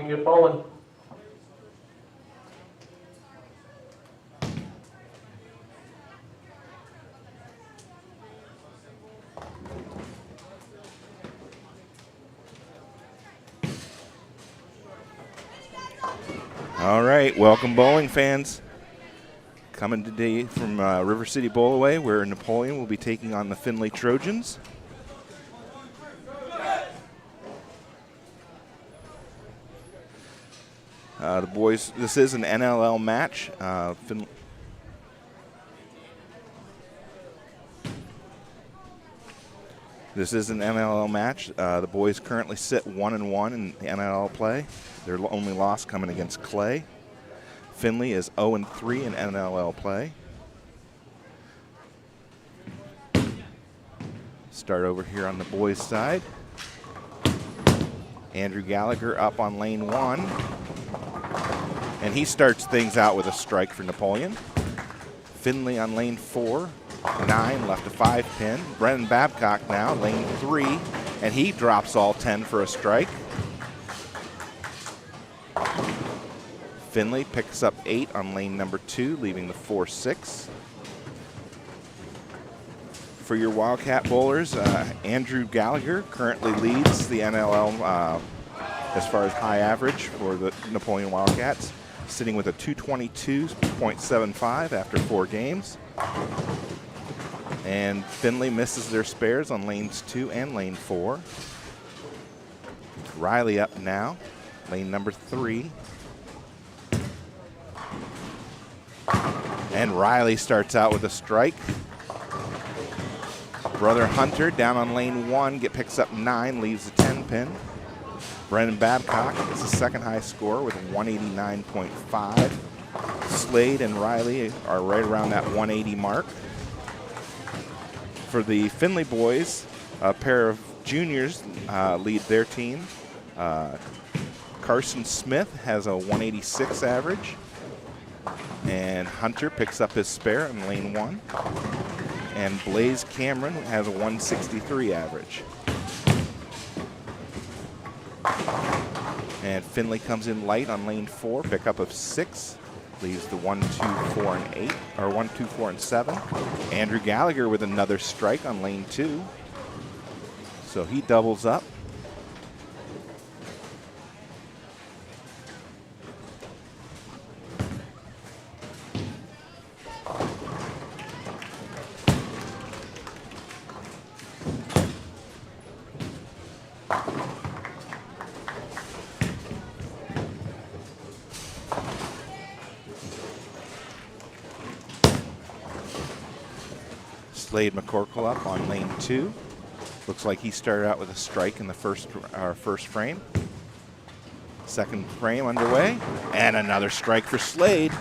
and get bowling. All right, welcome bowling fans. Coming today from River City Bowlaway, where Napoleon will be taking on the Findlay Trojans. The boys, this is an NLL match. This is an NLL match. The boys currently sit 1-1 in the NLL play. Their only loss coming against Clay. Findlay is 0-3 in NLL play. Start over here on the boys' side. Andrew Gallagher up on lane 1. And he starts things out with a strike for Napoleon. Findlay on lane 4. 9 left a 5 pin. Brennan Babcock now, lane 3. And he drops all 10 for a strike. Findlay picks up 8 on lane number 2, leaving the 4-6. For your Wildcat bowlers, Andrew Gallagher currently leads the NLL as far as high average for the Napoleon Wildcats, sitting with a 222.75 after 4 games. And Findlay misses their spares on lanes 2 and lane 4. Riley up now, lane number 3. And Riley starts out with a strike. Brother Hunter down on lane 1, picks up 9, leaves the 10 pin. Brennan Babcock is the second high score with 189.5. Slade and Riley are right around that 180 mark. For the Findlay boys, a pair of juniors lead their team. Carson Smith has a 186 average. And Hunter picks up his spare in lane 1. And Blaze Cameron has a 163 average. And Findlay comes in light on lane 4, pickup of 6. Leaves the 1, 2, 4, and 8, or 1, 2, 4, and 7. Andrew Gallagher with another strike on lane 2. So he doubles up. Slade McCorkle up on lane 2. Looks like he started out with a strike in the first frame. Second frame underway, and another strike for Slade.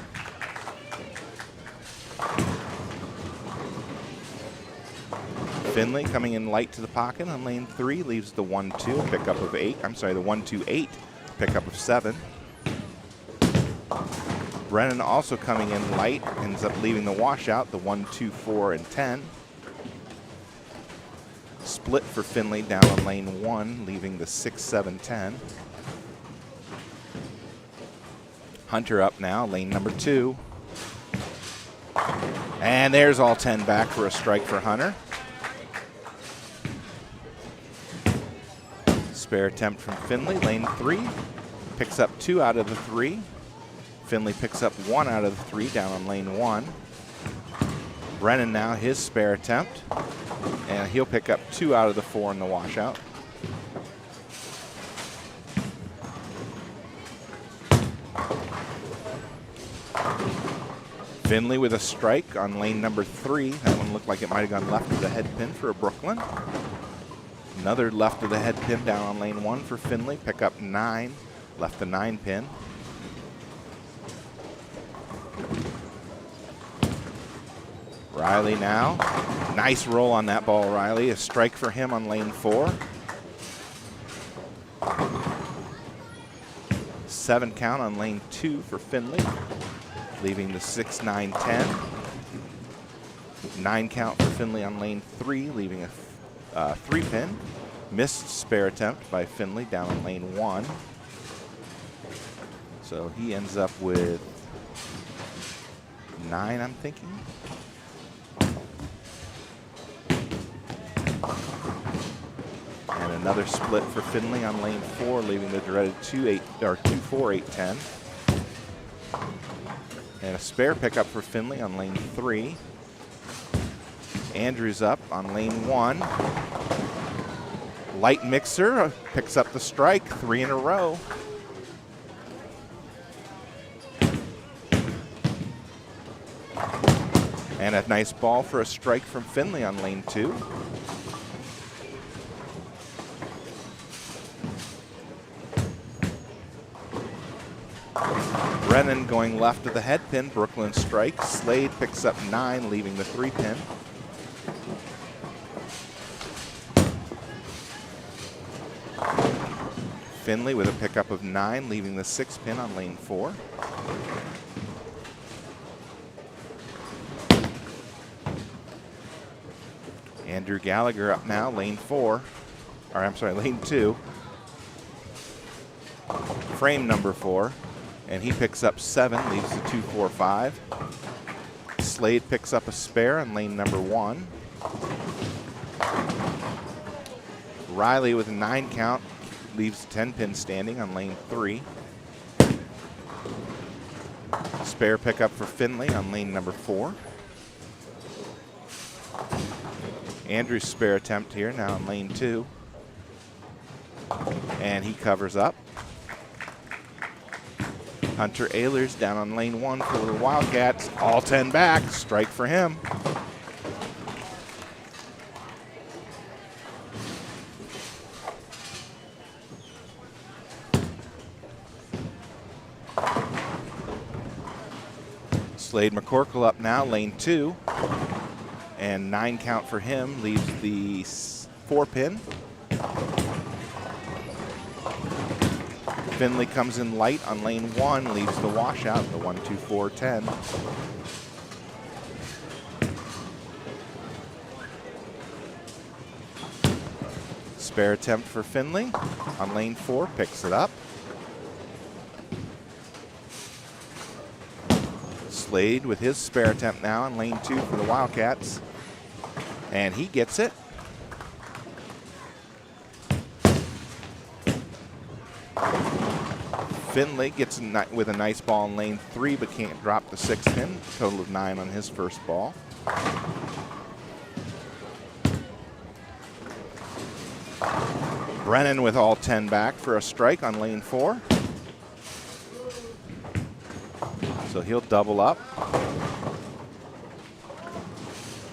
Findlay coming in light to the pocket on lane 3, leaves the 1-2, pickup of 8. I'm sorry, the 1-2-8, pickup of 7. Brennan also coming in light, ends up leaving the washout, the 1, 2, 4, and 10. Split for Findlay down on lane 1, leaving the 6, 7, 10. Hunter up now, lane number 2. And there's all 10 back for a strike for Hunter. Spare attempt from Findlay, lane 3. Picks up 2 out of the 3. Findlay picks up 1 out of the 3 down on lane 1. Brennan now his spare attempt. And he'll pick up 2 out of the 4 in the washout. Findlay with a strike on lane number 3. That one looked like it might have gone left of the head pin for a Brooklyn. Another left of the head pin down on lane 1 for Findlay. Pick up 9, left the 9 pin. Riley now. Nice roll on that ball, Riley. A strike for him on lane 4. 7 count on lane 2 for Findlay, leaving the 6, 9, 10. 9 count for Findlay on lane 3, leaving a 3 pin. Missed spare attempt by Findlay down on lane 1. So he ends up with 9, I'm thinking. And another split for Findlay on lane 4, leaving the dreaded 2-4-8-10. And a spare pickup for Findlay on lane 3. Andrews up on lane 1. Light mixer picks up the strike, 3 in a row. And a nice ball for a strike from Findlay on lane 2. Brennan going left of the head pin, Brooklyn strike. Slade picks up 9, leaving the 3 pin. Findlay with a pickup of 9, leaving the 6 pin on lane 4. Andrew Gallagher up now, lane 4. Or I'm sorry, lane 2. Frame number 4. And he picks up 7, leaves the 2-4-5. Slade picks up a spare on lane number 1. Riley with a 9 count leaves 10 pin standing on lane 3. Spare pickup for Findlay on lane number 4. Andrew's spare attempt here now on lane 2. And he covers up. Hunter Ehlers down on lane 1 for the Wildcats. All 10 back, strike for him. Slade McCorkle up now, lane 2. And 9 count for him, leaves the 4 pin. Findlay comes in light on lane 1, leaves the washout, the 1-2-4-10. Spare attempt for Findlay on lane 4, picks it up. Slade with his spare attempt now on lane 2 for the Wildcats. And he gets it. Findlay gets with a nice ball in lane 3, but can't drop the 6 pin. Total of 9 on his first ball. Brennan with all 10 back for a strike on lane 4. So he'll double up.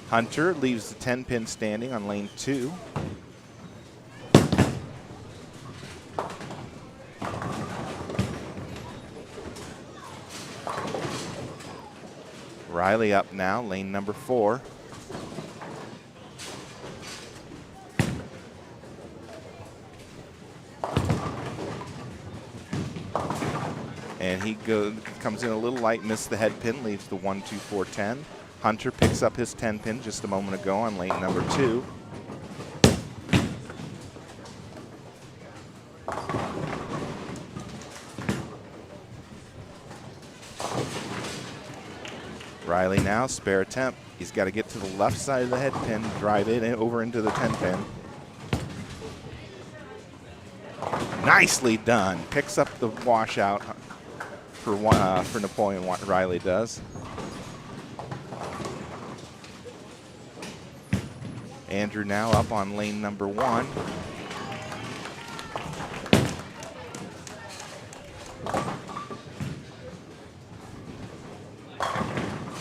Hunter leaves the 10 pin standing on lane 2. Riley up now, lane number 4. And he comes in a little light, missed the head pin, leaves the 1-2-4-10. Hunter picks up his 10 pin just a moment ago on lane number 2. Riley now, spare attempt. He's got to get to the left side of the head pin, drive it over into the 10 pin. Nicely done. Picks up the washout for Napoleon, what Riley does. Andrew now up on lane number 1.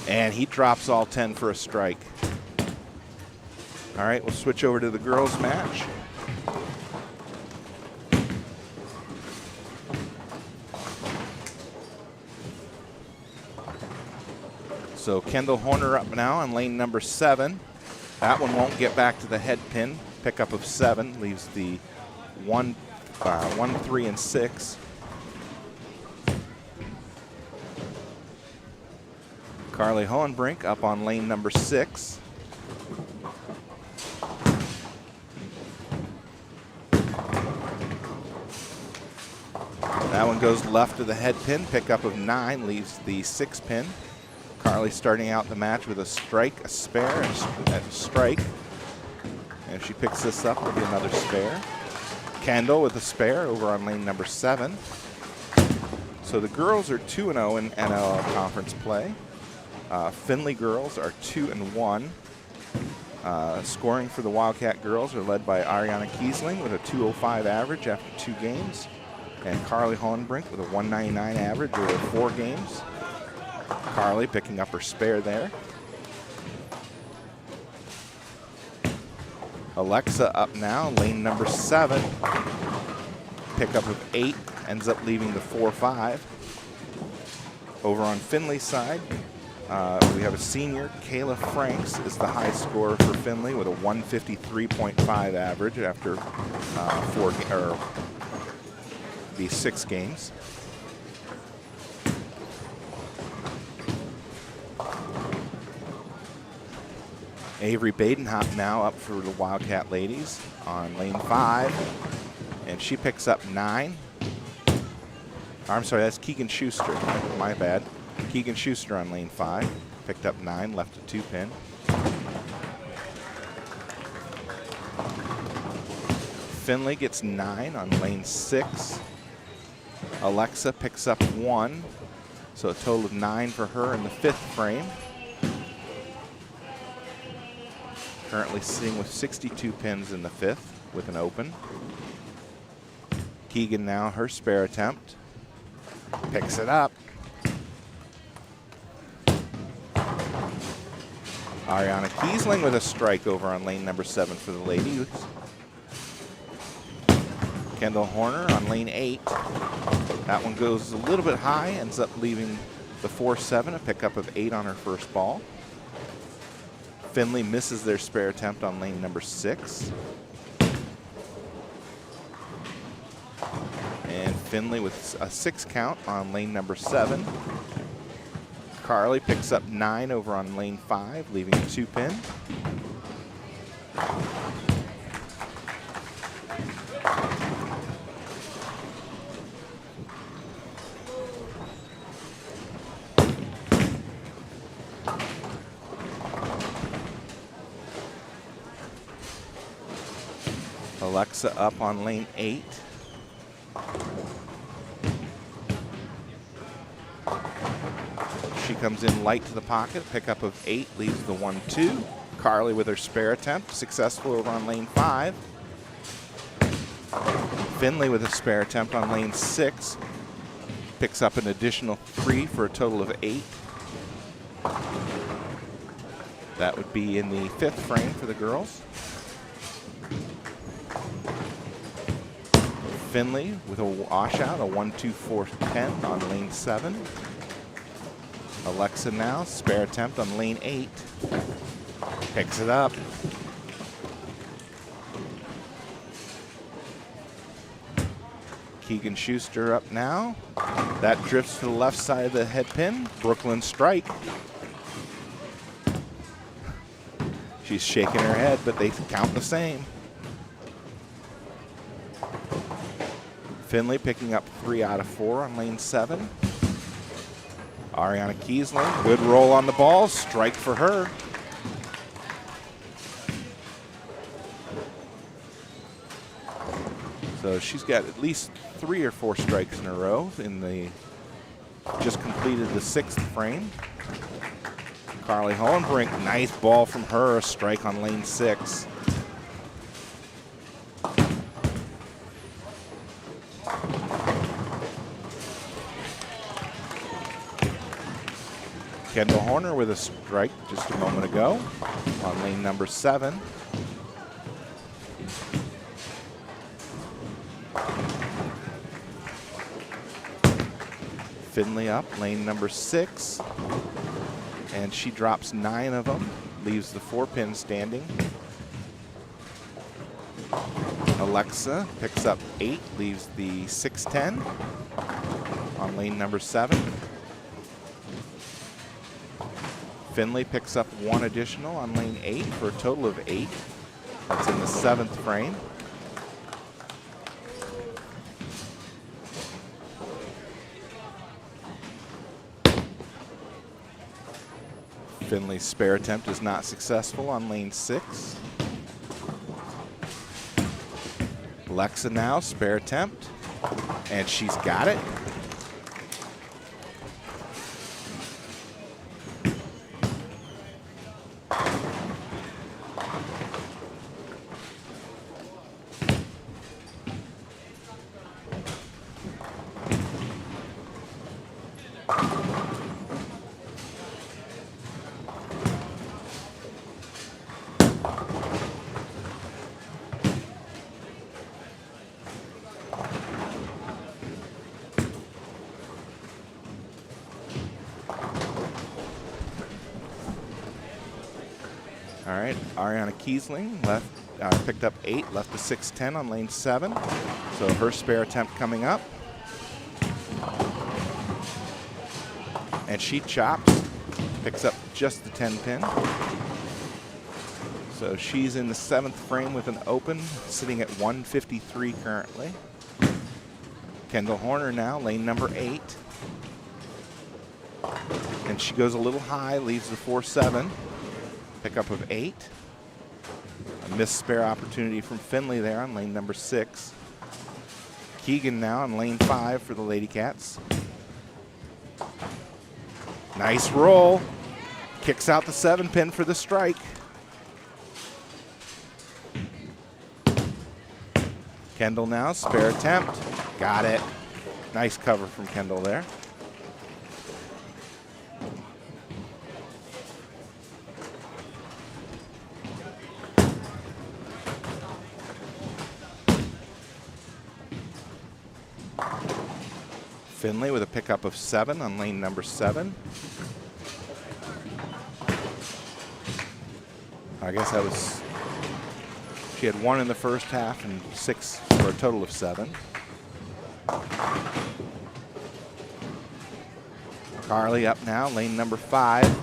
And he drops all 10 for a strike. All right, we'll switch over to the girls' match. So Kendall Horner up now on lane number 7. That one won't get back to the head pin. Pickup of 7 leaves the 1, 3, and 6. Carly Hohenbrink up on lane number 6. That one one goes left of the head pin. Pickup of 9 leaves the 6 pin. Carly starting out the match with a strike, a spare, and a strike. And if she picks this up, it'll be another spare. Kendall with a spare over on lane number 7. So the girls are 2-0 in NL conference play. Findlay girls are 2-1. Scoring for the Wildcat girls are led by Ariana Kiesling with a 205 average after 2 games. And Carly Hohenbrink with a 199 average over 4 games. Carly picking up her spare there. Alexa up now, lane number 7. Pickup of 8, ends up leaving the 4-5. Over on Findlay's side, we have a senior, Kayla Franks is the high scorer for Findlay with a 153.5 average after these 6 games. Avery Badenhop now up for the Wildcat ladies on lane 5, and she picks up 9. I'm sorry, that's Keegan Schuster. My bad. Keegan Schuster on lane 5, picked up 9, left a 2 pin. Findlay gets 9 on lane 6. Alexa picks up 1, so a total of 9 for her in the 5th frame. Currently sitting with 62 pins in the 5th with an open. Keegan now, her spare attempt. Picks it up. Ariana Kiesling with a strike over on lane number 7 for the ladies. Kendall Horner on lane 8. That one goes a little bit high, ends up leaving the 4-7, a pickup of 8 on her first ball. Findlay misses their spare attempt on lane number 6. And Findlay with a 6 count on lane number 7. Carly picks up 9 over on lane 5, leaving a 2 pin. Alexa up on lane 8. She comes in light to the pocket. Pickup of 8 leaves the 1-2. Carly with her spare attempt, successful over on lane 5. Findlay with a spare attempt on lane 6. Picks up an additional 3 for a total of 8. That would be in the 5th frame for the girls. Findlay with a washout, a 1-2-4-10 on lane 7. Alexa now, spare attempt on lane 8. Picks it up. Keegan Schuster up now. That drifts to the left side of the head pin. Brooklyn strike. She's shaking her head, but they count the same. Findlay picking up 3 out of 4 on lane 7. Ariana Kiesling, good roll on the ball, strike for her. So she's got at least 3 or 4 strikes in a row in the, just completed the 6th frame. Carly Hohenbrink, nice ball from her, a strike on lane 6. Kendall Horner with a strike just a moment ago on lane number 7. Findlay up, lane number 6. And she drops 9 of them, leaves the 4 pin standing. Alexa picks up 8, leaves the 6-10 on lane number 7. Findlay picks up 1 additional on lane 8 for a total of 8. That's in the 7th frame. Findlay's spare attempt is not successful on lane 6. Lexa now, spare attempt, and she's got it. All right, Ariana Kiesling picked up 8, left to 6-10 on lane 7. So her spare attempt coming up. And she chops, picks up just the 10 pin. So she's in the 7th frame with an open, sitting at 153 currently. Kendall Horner now, lane number 8. And she goes a little high, leaves the 4-7. Pickup of 8. A missed spare opportunity from Findlay there on lane number 6. Keegan now on lane 5 for the Lady Cats. Nice roll. Kicks out the 7 pin for the strike. Kendall now, spare attempt. Got it. Nice cover from Kendall there. Findlay with a pickup of 7 on lane number 7. I guess that was, she had 1 in the first half and 6 for a total of 7. Carly up now, lane number 5.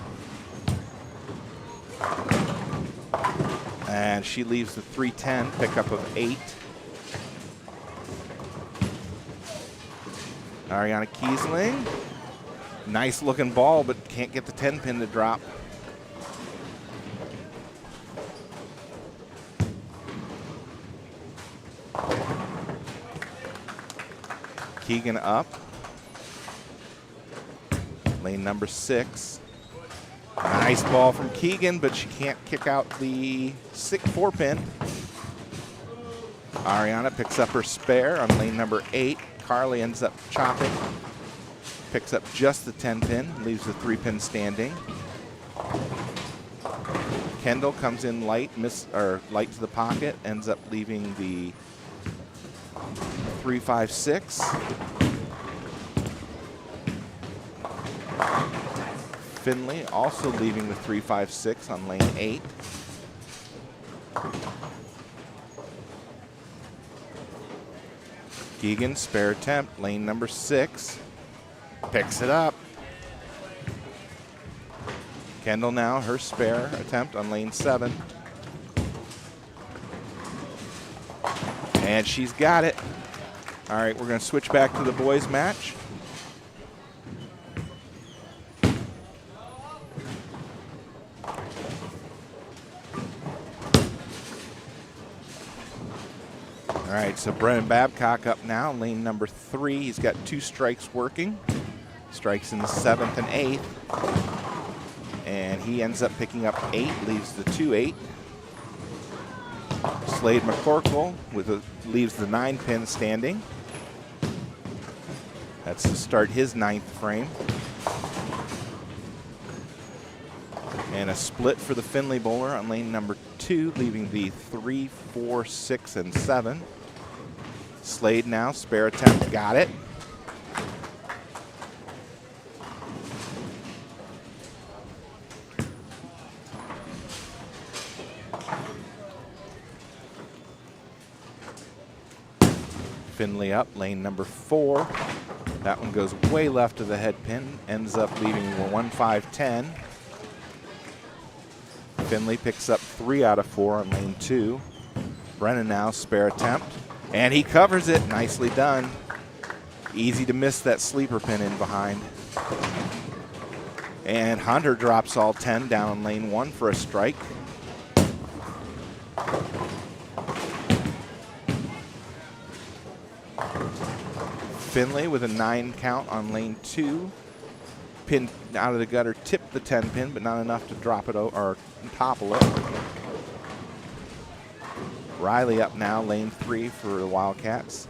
And she leaves the 310, pickup of 8. Ariana Kiesling, nice looking ball, but can't get the 10 pin to drop. Keegan up, lane number 6. Nice ball from Keegan, but she can't kick out the 4 pin. Ariana picks up her spare on lane number 8. Carly ends up chopping, picks up just the 10 pin, leaves the 3 pin standing. Kendall comes in light, light to the pocket, ends up leaving the 3-5-6. Findlay also leaving the 3-5-6 on lane 8. Keegan, spare attempt, lane number 6. Picks it up. Kendall now, her spare attempt on lane 7. And she's got it. All right, we're going to switch back to the boys' match. All right, so Brennan Babcock up now, lane number 3. He's got 2 strikes working. Strikes in the 7th and 8th. And he ends up picking up 8, leaves the 2-8. Slade McCorkle leaves the 9 pin standing. That's to start his 9th frame. And a split for the Findlay bowler on lane number 2, leaving the 3, 4, 6, and 7. Slade now, spare attempt, got it. Findlay up, lane number 4. That one goes way left of the head pin, ends up leaving the 1-5-10. Findlay picks up 3 out of 4 on lane 2. Brennan now, spare attempt, and he covers it. Nicely done. Easy to miss that sleeper pin in behind. And Hunter drops all 10 down on lane 1 for a strike. Findlay with a 9 count on lane 2. Pin out of the gutter, tipped the 10 pin, but not enough to drop it or topple it. Riley up now, lane 3 for the Wildcats.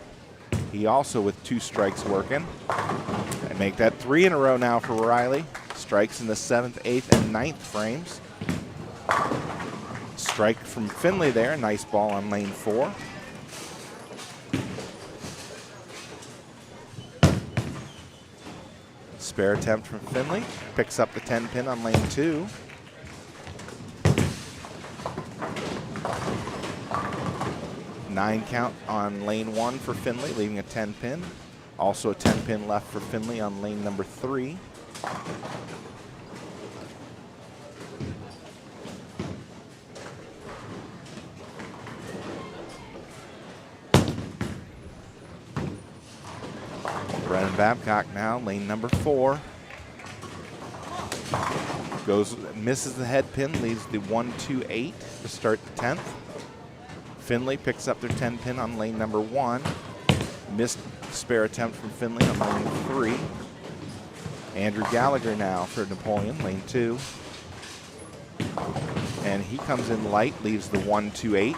He also with 2 strikes working. And make that 3 in a row now for Riley. Strikes in the 7th, 8th, and 9th frames. Strike from Findlay there, nice ball on lane 4. Spare attempt from Findlay. Picks up the 10 pin on lane 2. Nine count on lane 1 for Findlay, leaving a 10 pin. Also a 10 pin left for Findlay on lane number 3. Brennan Babcock now, lane number 4. Misses the head pin, leaves the 1-2-8 to start the 10th. Findlay picks up their 10 pin on lane number 1. Missed spare attempt from Findlay on lane 3. Andrew Gallagher now for Napoleon, lane 2. And he comes in light, leaves the 1-2-8.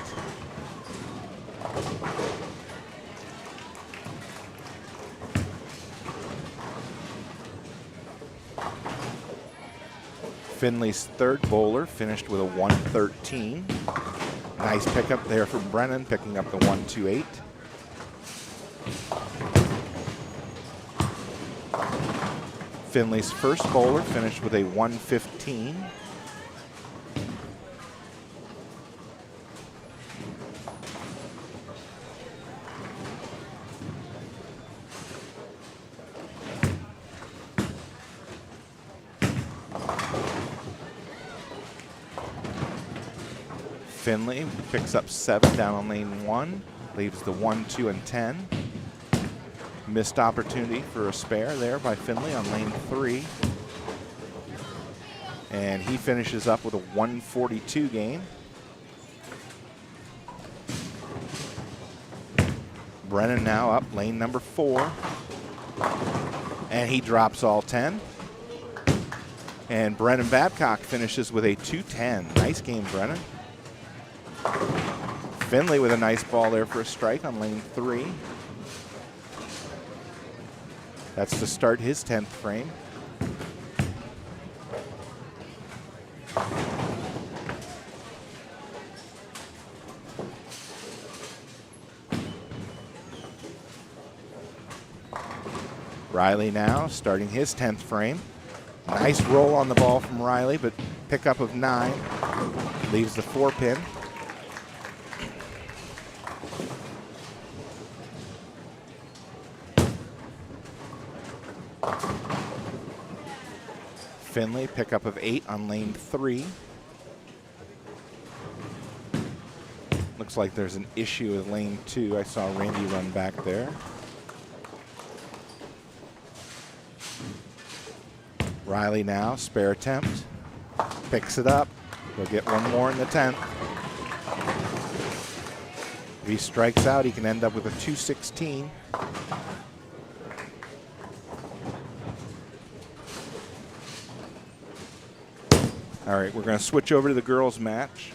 Findlay's third bowler finished with a 113. Nice pickup there from Brennan, picking up the 128. Findlay's first bowler finished with a 115. Findlay picks up 7 down on lane 1, leaves the 1, 2, and 10. Missed opportunity for a spare there by Findlay on lane 3. And he finishes up with a 142 game. Brennan now up lane number 4. And he drops all 10. And Brennan Babcock finishes with a 210. Nice game, Brennan. Findlay with a nice ball there for a strike on lane 3. That's to start his 10th frame. Riley now starting his 10th frame. Nice roll on the ball from Riley, but pickup of 9 leaves the 4 pin. Findlay pickup of 8 on lane 3. Looks like there's an issue with lane 2. I saw Randy run back there. Riley now, spare attempt. Picks it up. He'll get one more in the 10th. If he strikes out, he can end up with a 216. All right, we're going to switch over to the girls' match.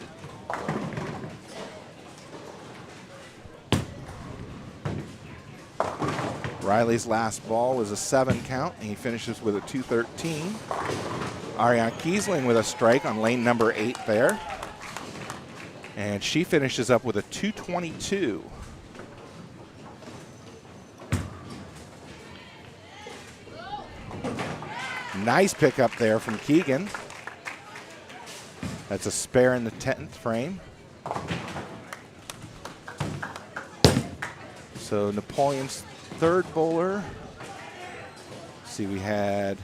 Riley's last ball was a 7 count, and he finishes with a 213. Ariana Kiesling with a strike on lane number 8 there. And she finishes up with a 222. Nice pickup there from Keegan. That's a spare in the 10th frame. So Napoleon's third bowler. Let's see, we had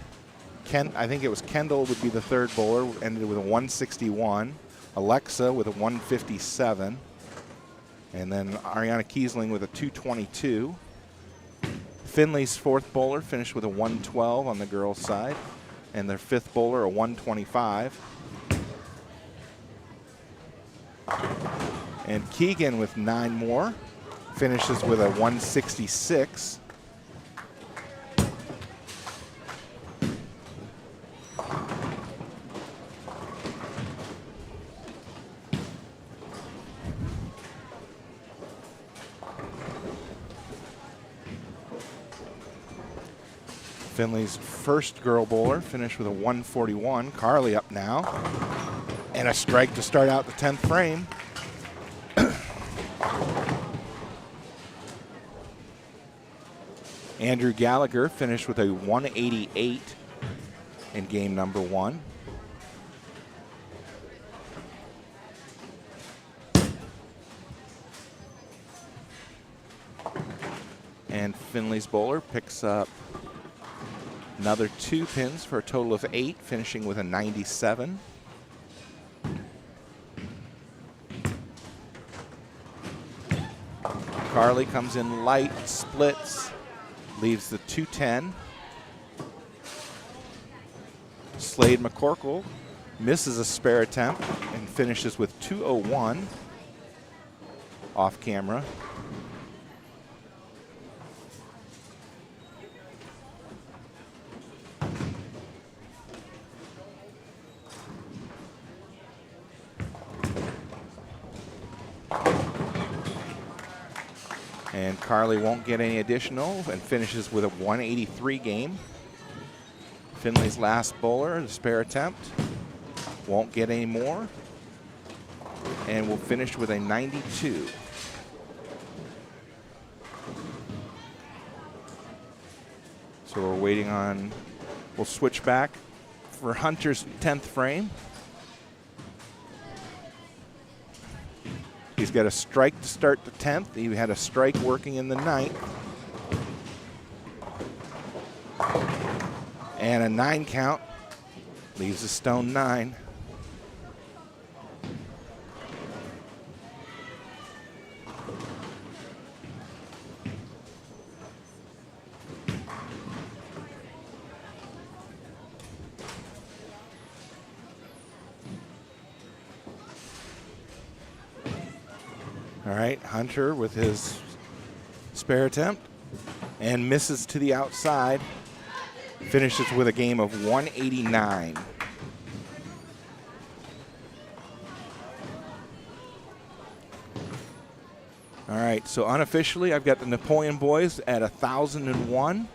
I think it was Kendall would be the third bowler, ended with a 161. Alexa with a 157. And then Ariana Kiesling with a 222. Findlay's fourth bowler finished with a 112 on the girls' side. and their fifth bowler a 125. And Keegan with 9 more finishes with a 166. Findlay's first girl bowler finished with a 141. Carly up now. And a strike to start out the 10th frame. Andrew Gallagher finished with a 188 in game number 1. And Findlay's bowler picks up another 2 pins for a total of 8, finishing with a 97. Carly comes in light, splits, leaves the 210. Slade McCorkle misses a spare attempt and finishes with 201 off camera. And Carly won't get any additional and finishes with a 183 game. Findlay's last bowler, the spare attempt, won't get any more and will finish with a 92. So we're waiting on, we'll switch back for Hunter's 10th frame. He's got a strike to start the 10th. He had a strike working in the 9th. And a 9 count leaves a stone 9. All right, Hunter with his spare attempt and misses to the outside. Finishes with a game of 189. All right, so unofficially, I've got the Napoleon boys at 1,001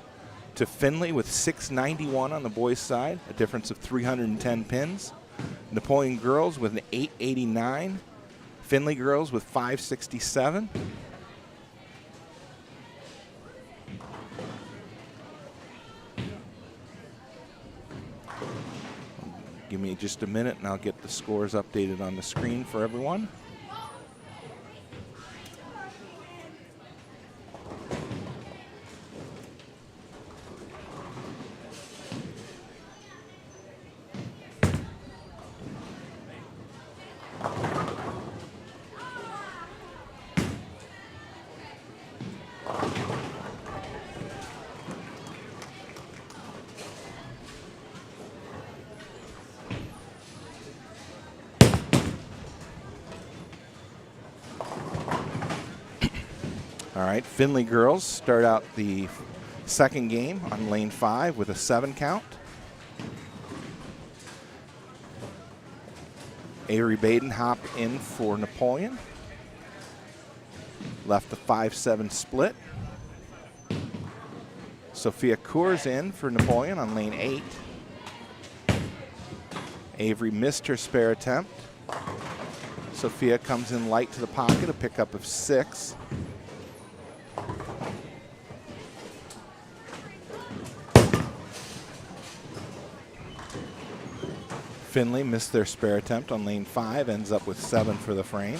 to Findlay with 691 on the boys' side, a difference of 310 pins. Napoleon girls with an 889. Findlay girls with 567. Give me just a minute and I'll get the scores updated on the screen for everyone. All right, Findlay girls start out the second game on lane 5 with a 7 count. Avery Baden hop in for Napoleon. Left the 5-7 split. Sophia Coors in for Napoleon on lane 8. Avery missed her spare attempt. Sophia comes in light to the pocket, a pickup of 6. Findlay missed their spare attempt on lane 5, ends up with 7 for the frame.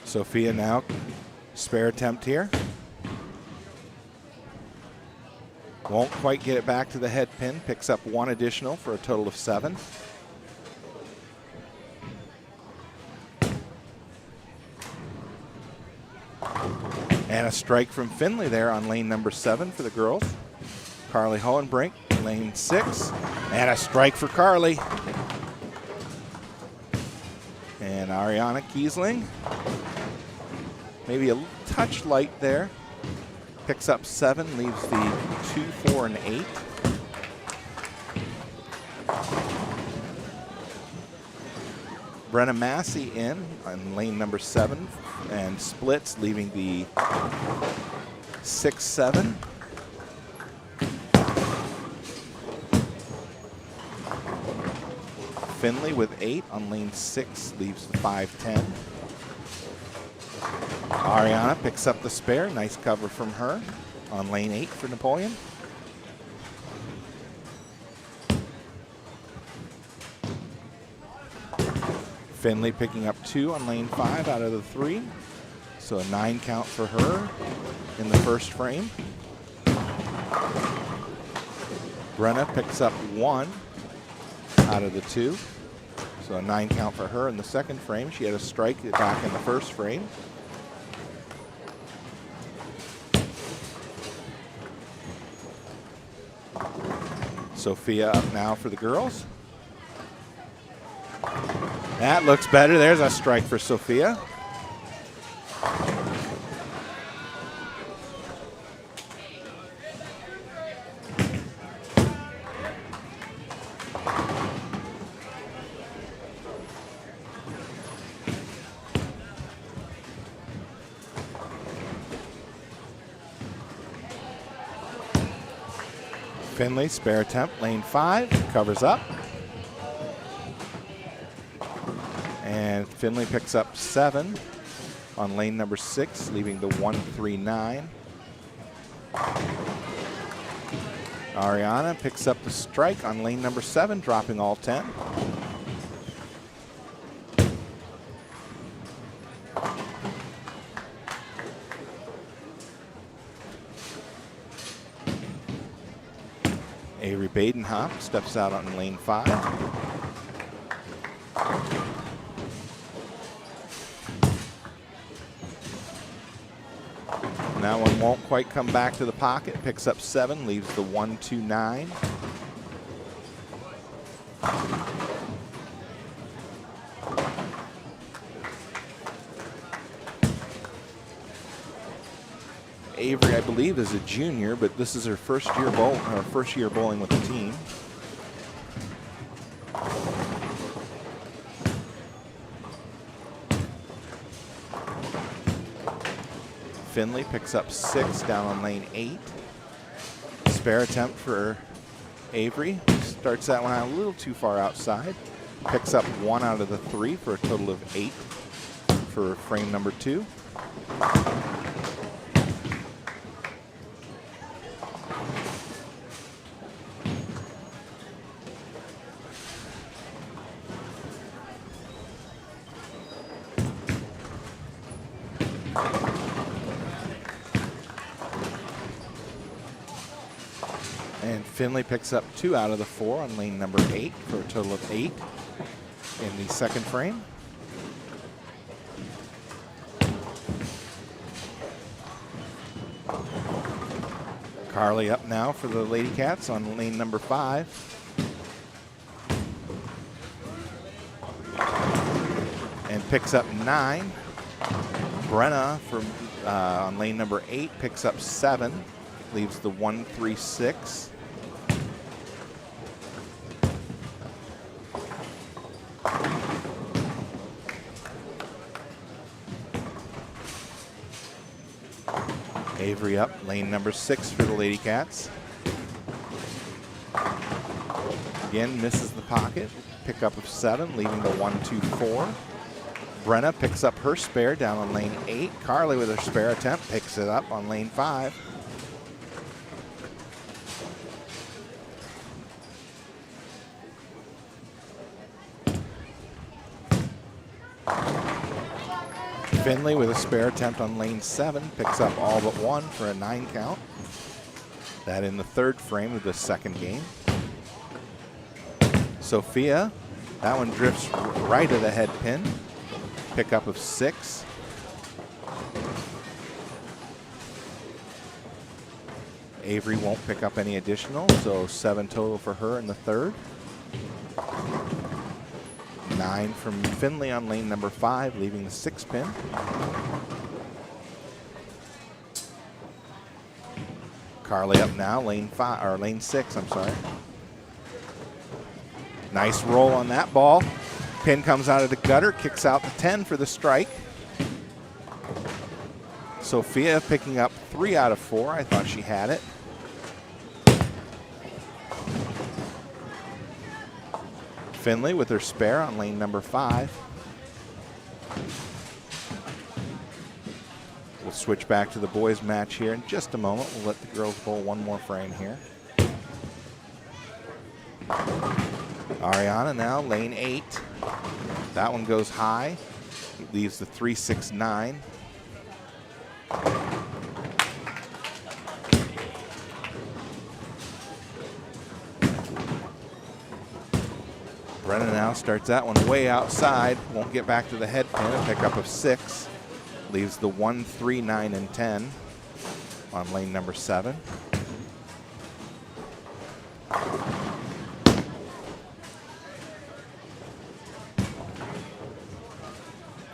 Sophia now, spare attempt here. Won't quite get it back to the head pin, picks up 1 additional for a total of 7. And a strike from Findlay there on lane number 7 for the girls. Carly Hohenbrink, lane 6. And a strike for Carly. And Ariana Kiesling, maybe a touch light there. Picks up 7, leaves the 2, 4, and 8. Brenna Massey in on lane number 7 and splits, leaving the 6, 7. Findlay with 8 on lane 6, leaves the 5, 10. Ariana picks up the spare. Nice cover from her on lane 8 for Napoleon. Findlay picking up 2 on lane 5 out of the 3. So a 9 count for her in the first frame. Brenna picks up 1 out of the 2. So a 9 count for her in the second frame. She had a strike back in the first frame. Sophia up now for the girls. That looks better. There's a strike for Sophia. Findlay, spare attempt, lane 5, covers up. And Findlay picks up 7 on lane number 6, leaving the 1, 3, 9. Ariana picks up the strike on lane number 7, dropping all 10. Avery Badenhop steps out on lane 5. And that one won't quite come back to the pocket. Picks up 7, leaves the 1, 2, 9. Avery, I believe, is a junior, but this is her first year bowling with the team. Findlay picks up 6 down on lane 8. Spare attempt for Avery. Starts that one out a little too far outside. Picks up 1 out of the 3 for a total of 8 for frame number 2. And Findlay picks up 2 out of the 4 on lane number 8 for a total of 8 in the second frame. Carly up now for the Lady Cats on lane number 5. And picks up 9. Brenna from on lane number 8 picks up 7. Leaves the 1, 3, 6. Avery up, lane number 6 for the Lady Cats. Again, misses the pocket. Pickup of 7, leaving the 1, 2, 4. Brenna picks up her spare down on lane 8. Carly with her spare attempt picks it up on lane 5. Findlay with a spare attempt on lane 7 picks up all but 1 for a 9 count. That in the third frame of the second game. Sophia, that one drifts right of the head pin. Pickup of 6. Avery won't pick up any additional, so 7 total for her in the third. 9 from Findlay on lane number 5, leaving the 6 pin. Carly up now, lane 5 or lane 6, I'm sorry. Nice roll on that ball. Pin comes out of the gutter, kicks out the 10 for the strike. Sophia picking up 3 out of 4. I thought she had it. Findlay with her spare on lane number 5. We'll switch back to the boys match here in just a moment. We'll let the girls bowl one more frame here. Ariana now, lane 8. That one goes high. It leaves the 3-6-9. Brennan now starts that one way outside. Won't get back to the head pin. A pickup of 6. Leaves the 1, 3, 9, and 10 on lane number 7.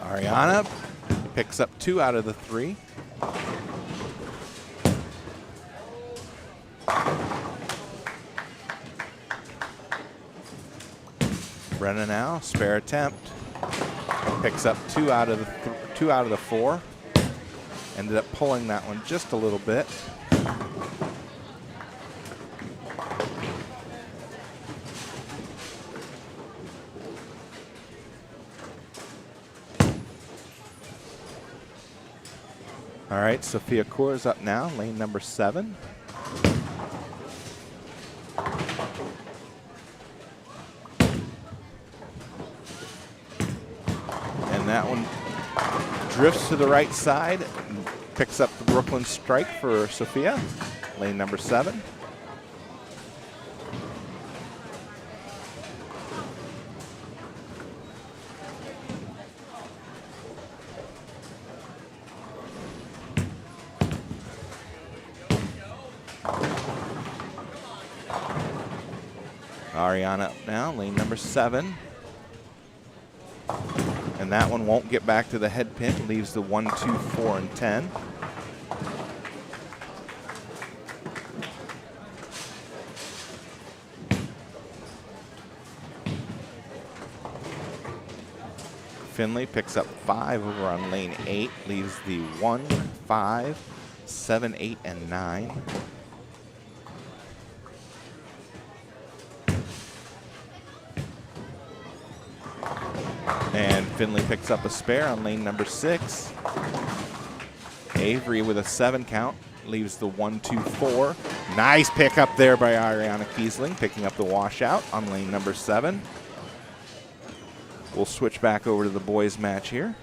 Ariana picks up 2 out of the 3. Brennan now, spare attempt. Picks up 2 out of the 4. Ended up pulling that one just a little bit. All right, Sophia Coors up now, lane number 7. And that one drifts to the right side, and picks up the Brooklyn strike for Sophia, lane number 7. Ariana up now, lane number 7. And that one won't get back to the head pin, leaves the 1, 2, 4, and 10. Findlay picks up 5 over on lane 8, leaves the 1, 5, 7, 8, and 9. And Findlay picks up a spare on lane number 6. Avery with a 7 count, leaves the 1, 2, 4. Nice pick up there by Ariana Kiesling, picking up the washout on lane number 7. We'll switch back over to the boys match here.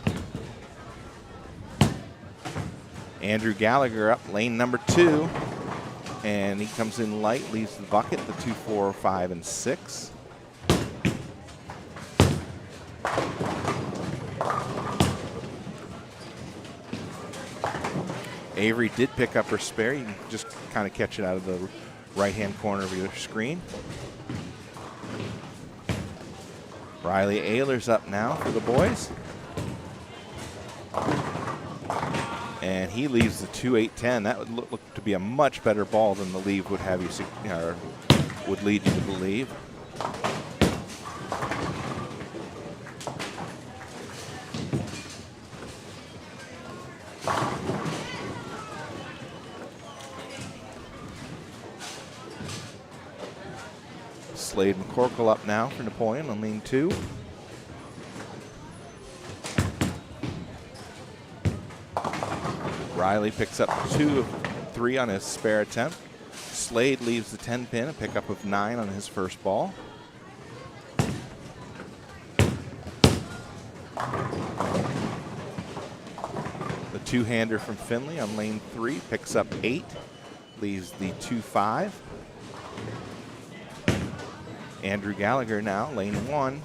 Andrew Gallagher up lane number 2. And he comes in light, leaves the bucket, the 2, 4, 5, and 6. Avery did pick up her spare. You can just kind of catch it out of the right-hand corner of your screen. Riley Ayler's up now for the boys. And he leaves the 2, 8, 10. That would look to be a much better ball than the leave would have you, or would lead you to believe. Slade McCorkle up now for Napoleon on lane 2. Riley picks up 2 of 3 on his spare attempt. Slade leaves the 10 pin, a pickup of 9 on his first ball. The 2-hander from Findlay on lane 3 picks up 8, leaves the 2, 5. Andrew Gallagher now, lane 1.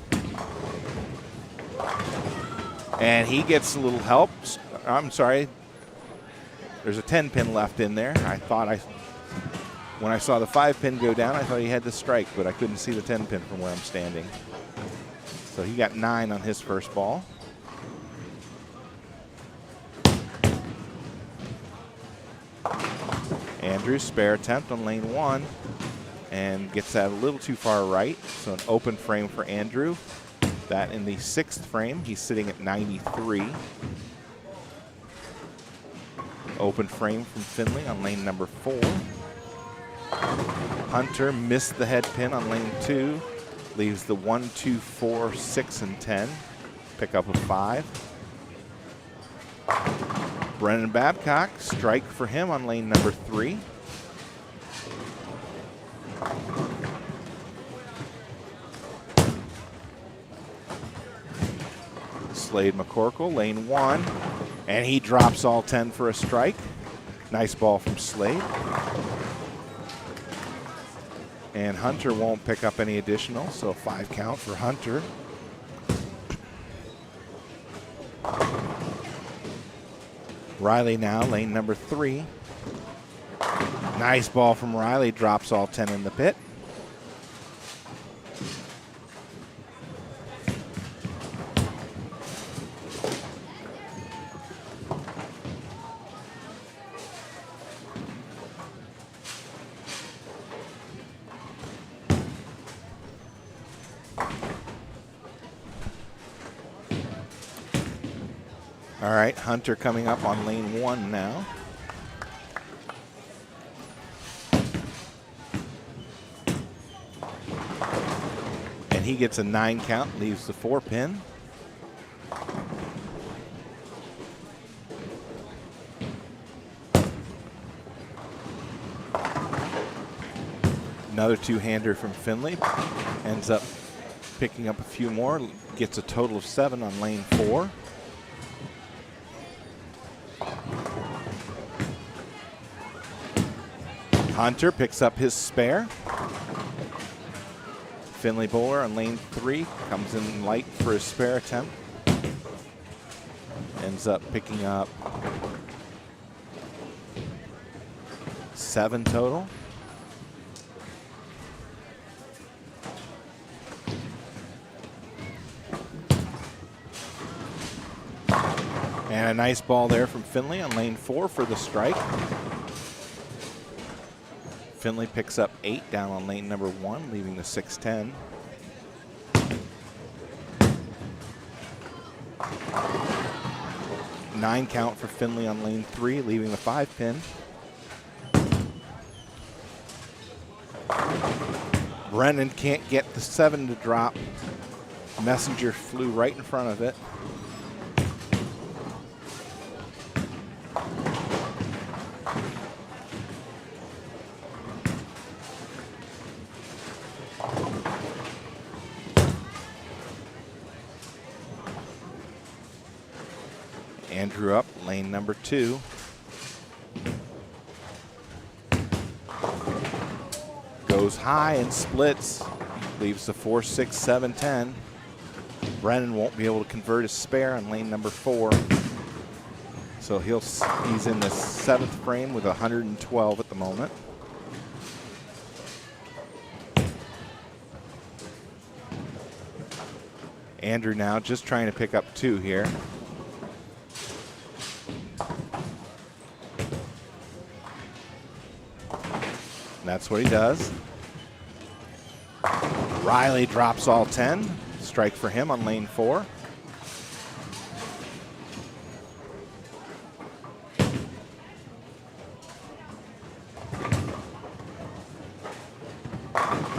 And he gets a little help. I'm sorry. There's a 10 pin left in there. I thought I When I saw the 5-pin go down, I thought he had the strike, but I couldn't see the 10-pin from where I'm standing. So he got 9 on his first ball. Andrew, spare attempt on lane 1, and gets that a little too far right. So an open frame for Andrew. That in the 6th frame, he's sitting at 93. Open frame from Findlay on lane number 4. Hunter missed the head pin on lane 2. Leaves the 1, 2, 4, 6, and 10. Pick up a 5. Brennan Babcock, strike for him on lane number 3. Slade McCorkle, lane 1, and he drops all 10 for a strike. Nice ball from Slade. And Hunter won't pick up any additional, so 5 count for Hunter. Riley now, lane number 3. Nice ball from Riley, drops all 10 in the pit. All right, Hunter coming up on lane 1 now. And he gets a 9 count, leaves the 4-pin. Another 2-hander from Findlay. Ends up picking up a few more, gets a total of 7 on lane 4. Hunter picks up his spare. Findlay bowler on lane 3 comes in light for his spare attempt. Ends up picking up 7 total. And a nice ball there from Findlay on lane 4 for the strike. Findlay picks up 8 down on lane number 1, leaving the 6-10. Nine count for Findlay on lane 3, leaving the 5-pin. Brennan can't get the 7 to drop. Messenger flew right in front of it. Andrew up, lane number 2. Goes high and splits. Leaves the 4, 6, 7, 10. Brennan won't be able to convert his spare on lane number 4. So he's in the 7th frame with 112 at the moment. Andrew now just trying to pick up 2 here. That's what he does. Riley drops all 10. Strike for him on lane 4.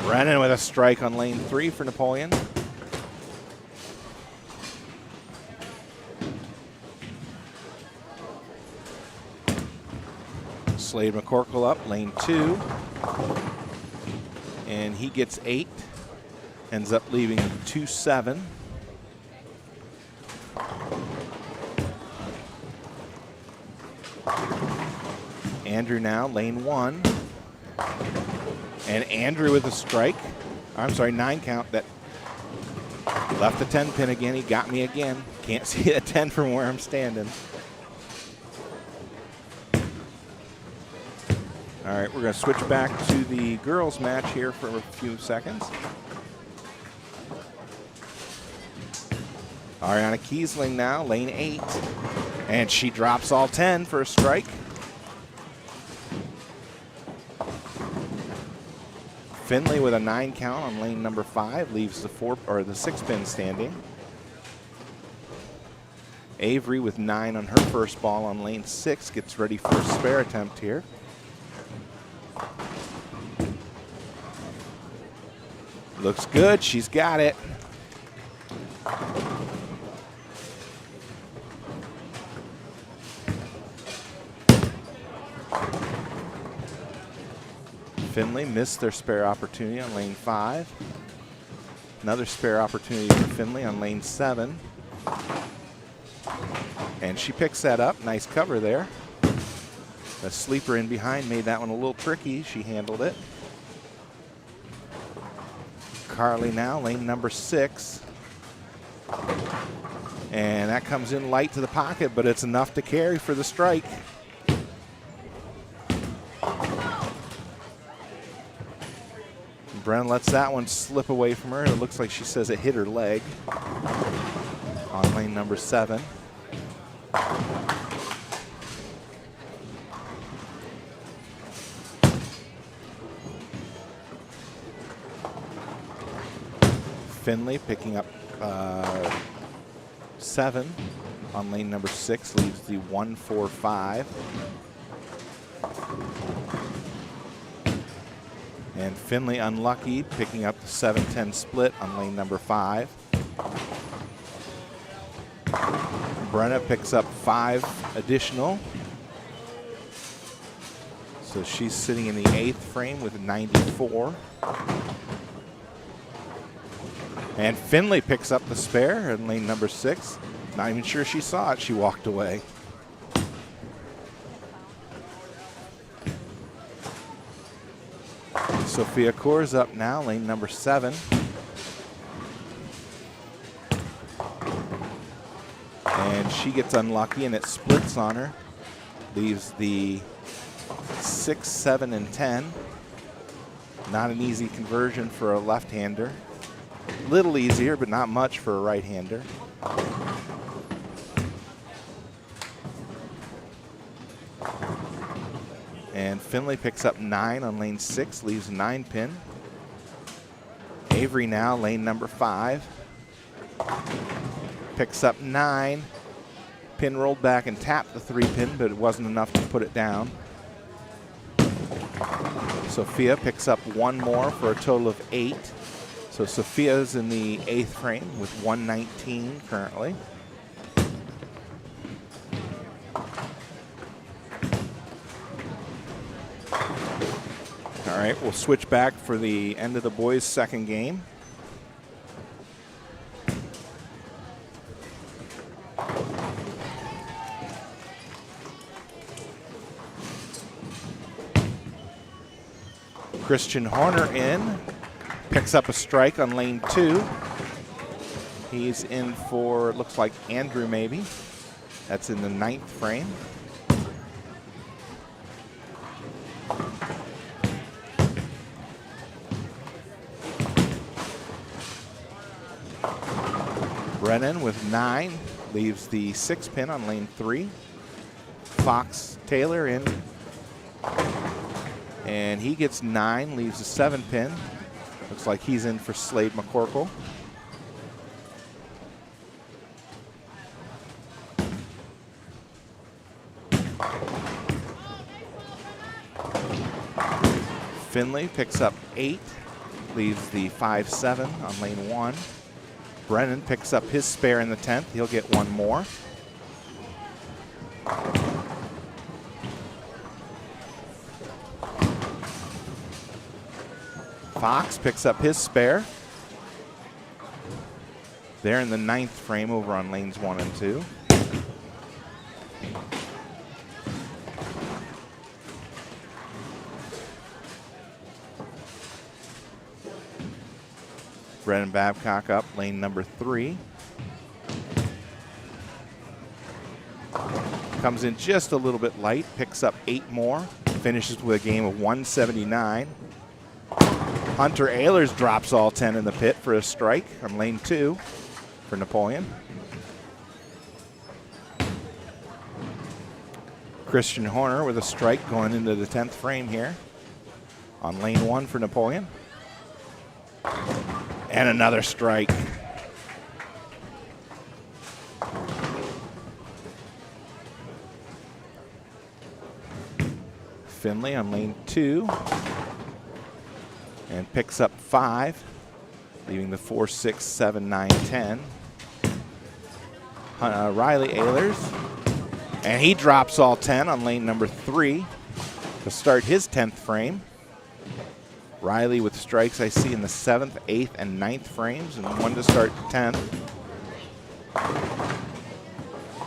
Brennan with a strike on lane 3 for Napoleon. Slade McCorkle up, lane 2. And he gets 8. Ends up leaving 2-7. Andrew now, lane 1. And Andrew with a strike. I'm sorry, 9 count. That left the 10 pin again. He got me again. Can't see a 10 from where I'm standing. All right, we're going to switch back to the girls' match here for a few seconds. Ariana Kiesling now, lane 8. And she drops all 10 for a strike. Findlay with a 9 count on lane number 5 leaves the 6 pin standing. Avery with 9 on her first ball on lane 6 gets ready for a spare attempt here. Looks good, she's got it. Findlay missed their spare opportunity on lane 5. Another spare opportunity for Findlay on lane 7. And she picks that up, nice cover there. The sleeper in behind made that one a little tricky, she handled it. Carly now, lane number 6. And that comes in light to the pocket, but it's enough to carry for the strike. Bren lets that one slip away from her. It looks like she says it hit her leg on lane number 7. Findlay picking up 7 on lane number 6, leaves the 1-4-5. And Findlay unlucky, picking up the 7-10 split on lane number 5. Brenna picks up 5 additional. So she's sitting in the 8th frame with 94. And Findlay picks up the spare in lane number 6. Not even sure she saw it, she walked away. Sophia Coors up now, lane number 7. And she gets unlucky and it splits on her. Leaves the 6, 7, and 10. Not an easy conversion for a left-hander. Little easier, but not much for a right-hander. And Findlay picks up 9 on lane 6, leaves a 9 pin. Avery now, lane number 5. Picks up 9. Pin rolled back and tapped the 3 pin, but it wasn't enough to put it down. Sophia picks up 1 more for a total of 8. So Sophia's in the 8th frame with 119 currently. All right, we'll switch back for the end of the boys' second game. Christian Horner in, picks up a strike on lane 2. He's in for, it looks like Andrew maybe. That's in the 9th frame. Brennan with 9, leaves the 6 pin on lane 3. Fox Taylor in, and he gets 9, leaves a 7 pin. Looks like he's in for Slade McCorkle. Findlay picks up 8, leaves the 5-7 on lane 1. Brennan picks up his spare in the 10th. He'll get 1 more. Fox picks up his spare. They're in the 9th frame over on lanes 1 and 2. Brennan Babcock up, lane number 3. Comes in just a little bit light, picks up 8 more. finishes with a game of 179. Hunter Ehlers drops all 10 in the pit for a strike on lane 2 for Napoleon. Christian Horner with a strike going into the 10th frame here on lane 1 for Napoleon. And another strike. Findlay on lane 2 and picks up 5, leaving the 4, 6, 7, 9, 10. Riley Ehlers, and he drops all 10 on lane number 3 to start his 10th frame. Riley with strikes I see in the 7th, 8th, and 9th frames, and one to start the 10th.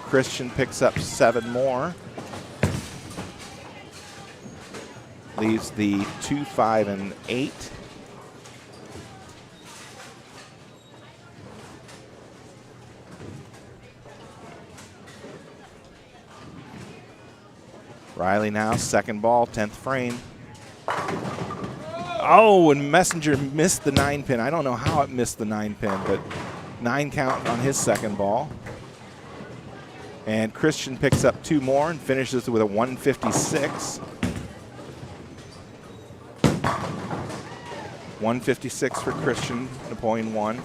Christian picks up 7 more. Leaves the 2, 5, and 8. Riley now, second ball, 10th frame. Oh, and Messenger missed the 9 pin. I don't know how it missed the 9 pin, but 9 count on his second ball. And Christian picks up 2 more and finishes with a 156. 156 for Christian, Napoleon 1.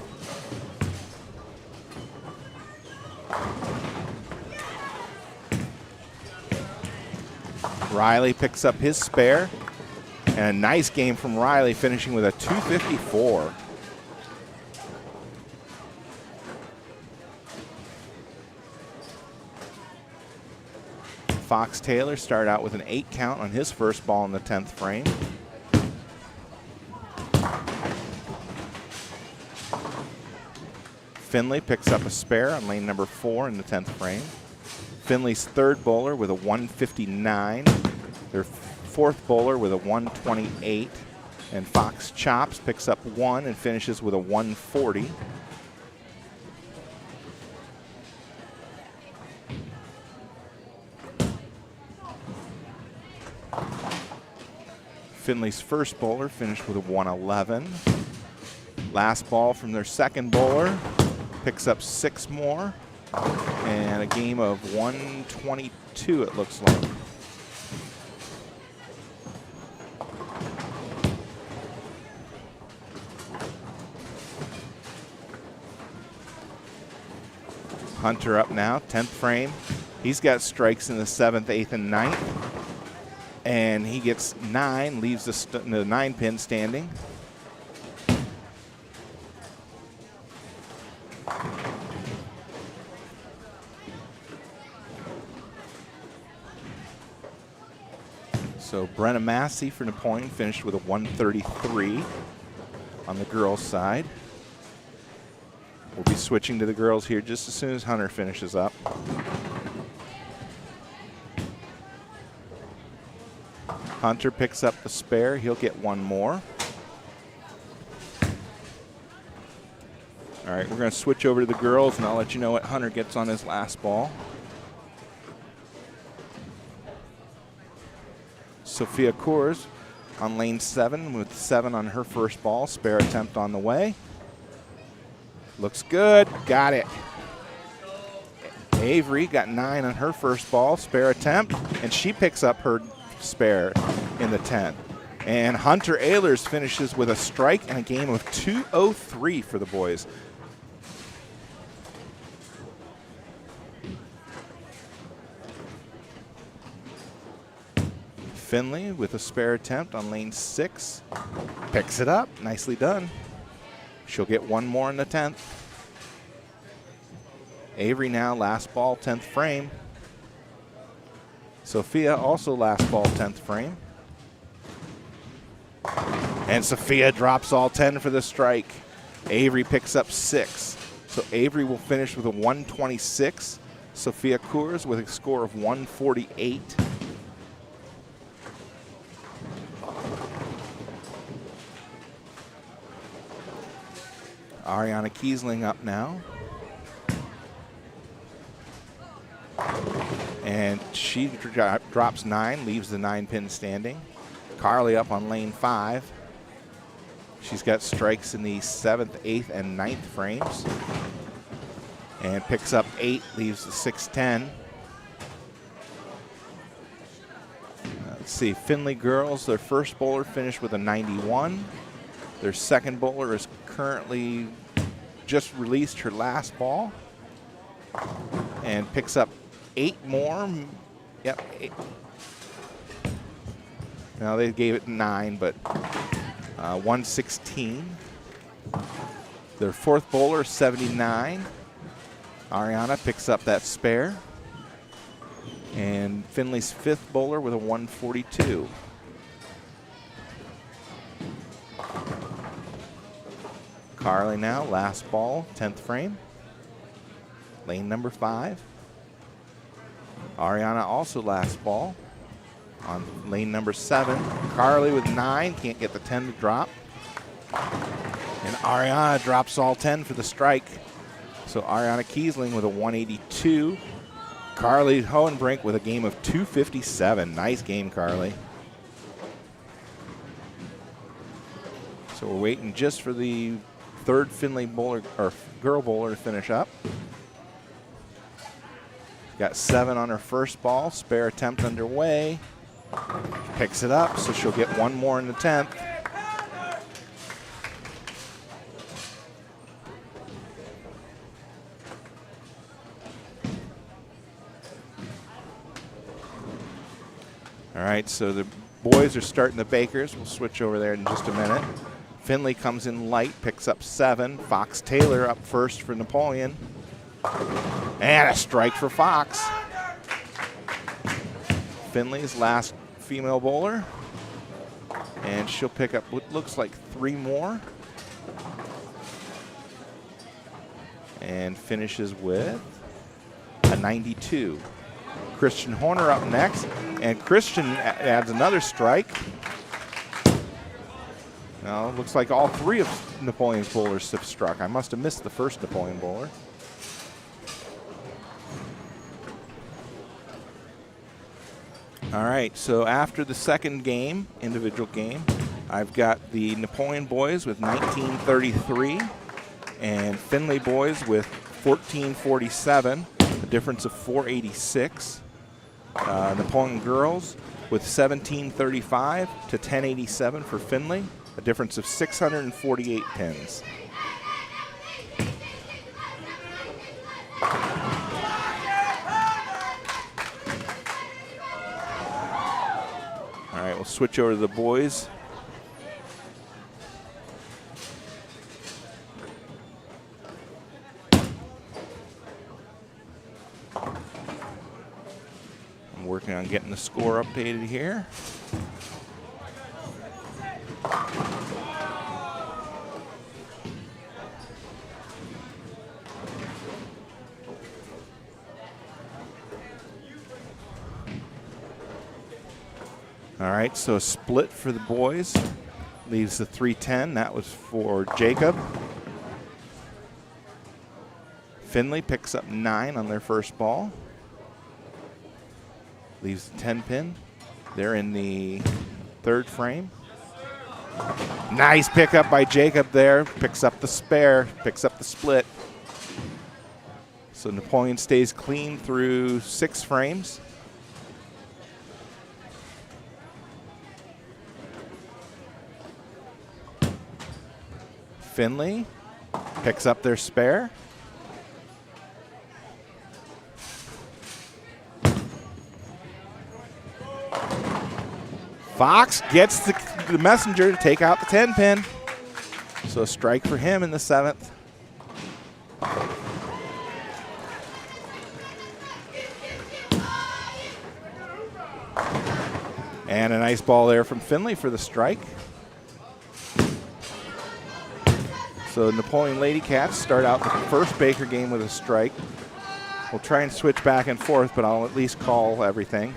Riley picks up his spare. And a nice game from Riley, finishing with a 254. Fox Taylor started out with an 8 count on his first ball in the 10th frame. Findlay picks up a spare on lane number 4 in the 10th frame. Findlay's third bowler with a 159. Their fourth bowler with a 128. And Fox Chops picks up 1 and finishes with a 140. Findlay's first bowler finished with a 111. Last ball from their second bowler picks up 6 more. And a game of 122, it looks like. Hunter up now, 10th frame. He's got strikes in the 7th, 8th, and 9th. And he gets 9, leaves the 9 pin standing. So Brenna Massey for Napoleon finished with a 133 on the girls' side. We'll be switching to the girls here just as soon as Hunter finishes up. Hunter picks up the spare. He'll get 1 more. All right, we're going to switch over to the girls, and I'll let you know what Hunter gets on his last ball. Sophia Coors on lane 7 with 7 on her first ball. Spare attempt on the way. Looks good. Got it. Avery got 9 on her first ball. Spare attempt. And she picks up her spare in the 10th. And Hunter Ehlers finishes with a strike and a game of 203 for the boys. Findlay with a spare attempt on lane 6. Picks it up. Nicely done. She'll get 1 more in the 10th. Avery now last ball, 10th frame. Sophia also last ball, 10th frame. And Sophia drops all 10 for the strike. Avery picks up 6. So Avery will finish with a 126. Sophia Coors with a score of 148. Ariana Kiesling up now. And she drops 9, leaves the 9-pin standing. Carly up on lane 5. She's got strikes in the 7th, 8th, and 9th frames. And picks up 8, leaves the 6-10. Let's see, Findlay girls, their first bowler finished with a 91. Their second bowler is currently just released her last ball and picks up 8 more. Yep, 8. Now they gave it 9, but 116. Their fourth bowler is 79. Ariana picks up that spare. And Findlay's fifth bowler with a 142. Carly now, last ball, 10th frame. Lane number 5. Ariana also last ball on lane number 7. Carly with 9, can't get the 10 to drop. And Ariana drops all 10 for the strike. So Ariana Kiesling with a 182. Carly Hohenbrink with a game of 257. Nice game, Carly. So we're waiting just for the third Findlay bowler or girl bowler to finish up. Got 7 on her first ball. Spare attempt underway. Picks it up, so she'll get 1 more in the 10th. All right, so the boys are starting the Bakers. We'll switch over there in just a minute. Findlay comes in light, picks up 7. Fox Taylor up first for Napoleon. And a strike for Fox. Findlay's last female bowler. And she'll pick up what looks like 3 more. And finishes with a 92. Christian Horner up next, and Christian adds another strike. Now, it looks like all 3 of Napoleon's bowlers have struck. I must have missed the first Napoleon bowler. All right, so after the second game, individual game, I've got the Napoleon boys with 1933 and Findlay boys with 1447, a difference of 486. Napoleon girls with 1735 to 1087 for Findlay, a difference of 648 pins. All right, we'll switch over to the boys. Working on getting the score updated here. All right, so a split for the boys. Leaves the 310. That was for Jacob. Findlay picks up 9 on their first ball. Leaves the 10 pin. They're in the 3rd frame. Nice pickup by Jacob there. Picks up the spare, picks up the split. So Napoleon stays clean through 6 frames. Findlay picks up their spare. Fox gets the messenger to take out the 10 pin. So a strike for him in the 7th. And a nice ball there from Findlay for the strike. So Napoleon Lady Cats start out the first Baker game with a strike. We'll try and switch back and forth, but I'll at least call everything.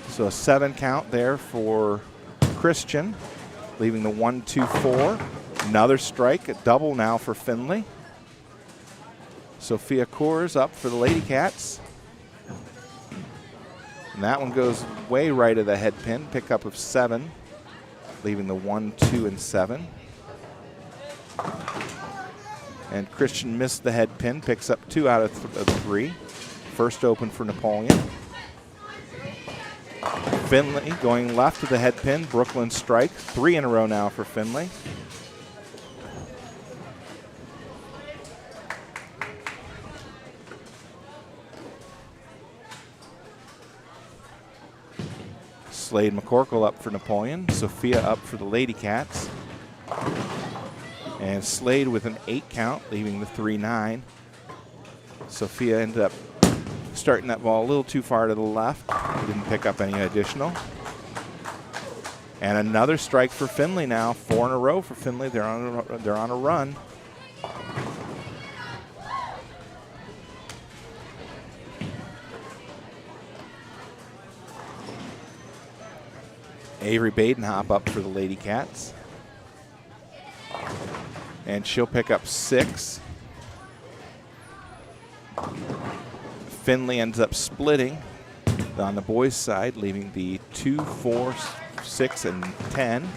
So a 7 count there for Christian, leaving the 1-2-4. Another strike, a double now for Findlay. Sophia Coors up for the Lady Cats. And that one goes way right of the head pin, pickup of 7, leaving the 1, 2, and 7. And Christian missed the head pin, picks up 2 out of 3. First open for Napoleon. Findlay going left to the head pin, Brooklyn strike, 3 in a row now for Findlay. Slade McCorkle up for Napoleon. Sophia up for the Lady Cats. And Slade with an 8 count, leaving the 3-9. Sophia ended up starting that ball a little too far to the left. Didn't pick up any additional. And another strike for Findlay now. 4 in a row for Findlay. They're on a run. Avery Badenhop up for the Lady Cats. And she'll pick up 6. Findlay ends up splitting on the boys' side, leaving the 2, 4, 6, and 10.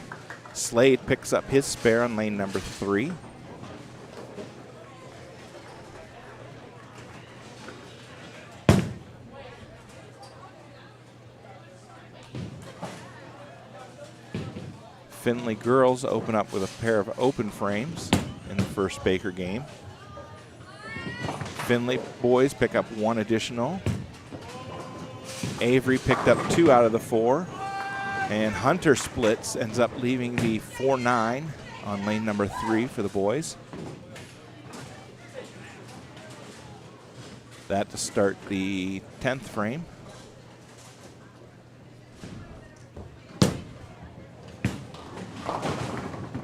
Slade picks up his spare on lane number 3. Findlay girls open up with a pair of open frames in the first Baker game. Findlay boys pick up 1 additional. Avery picked up 2 out of the 4. And Hunter splits, ends up leaving the 4-9 on lane number 3 for the boys. That to start the 10th frame.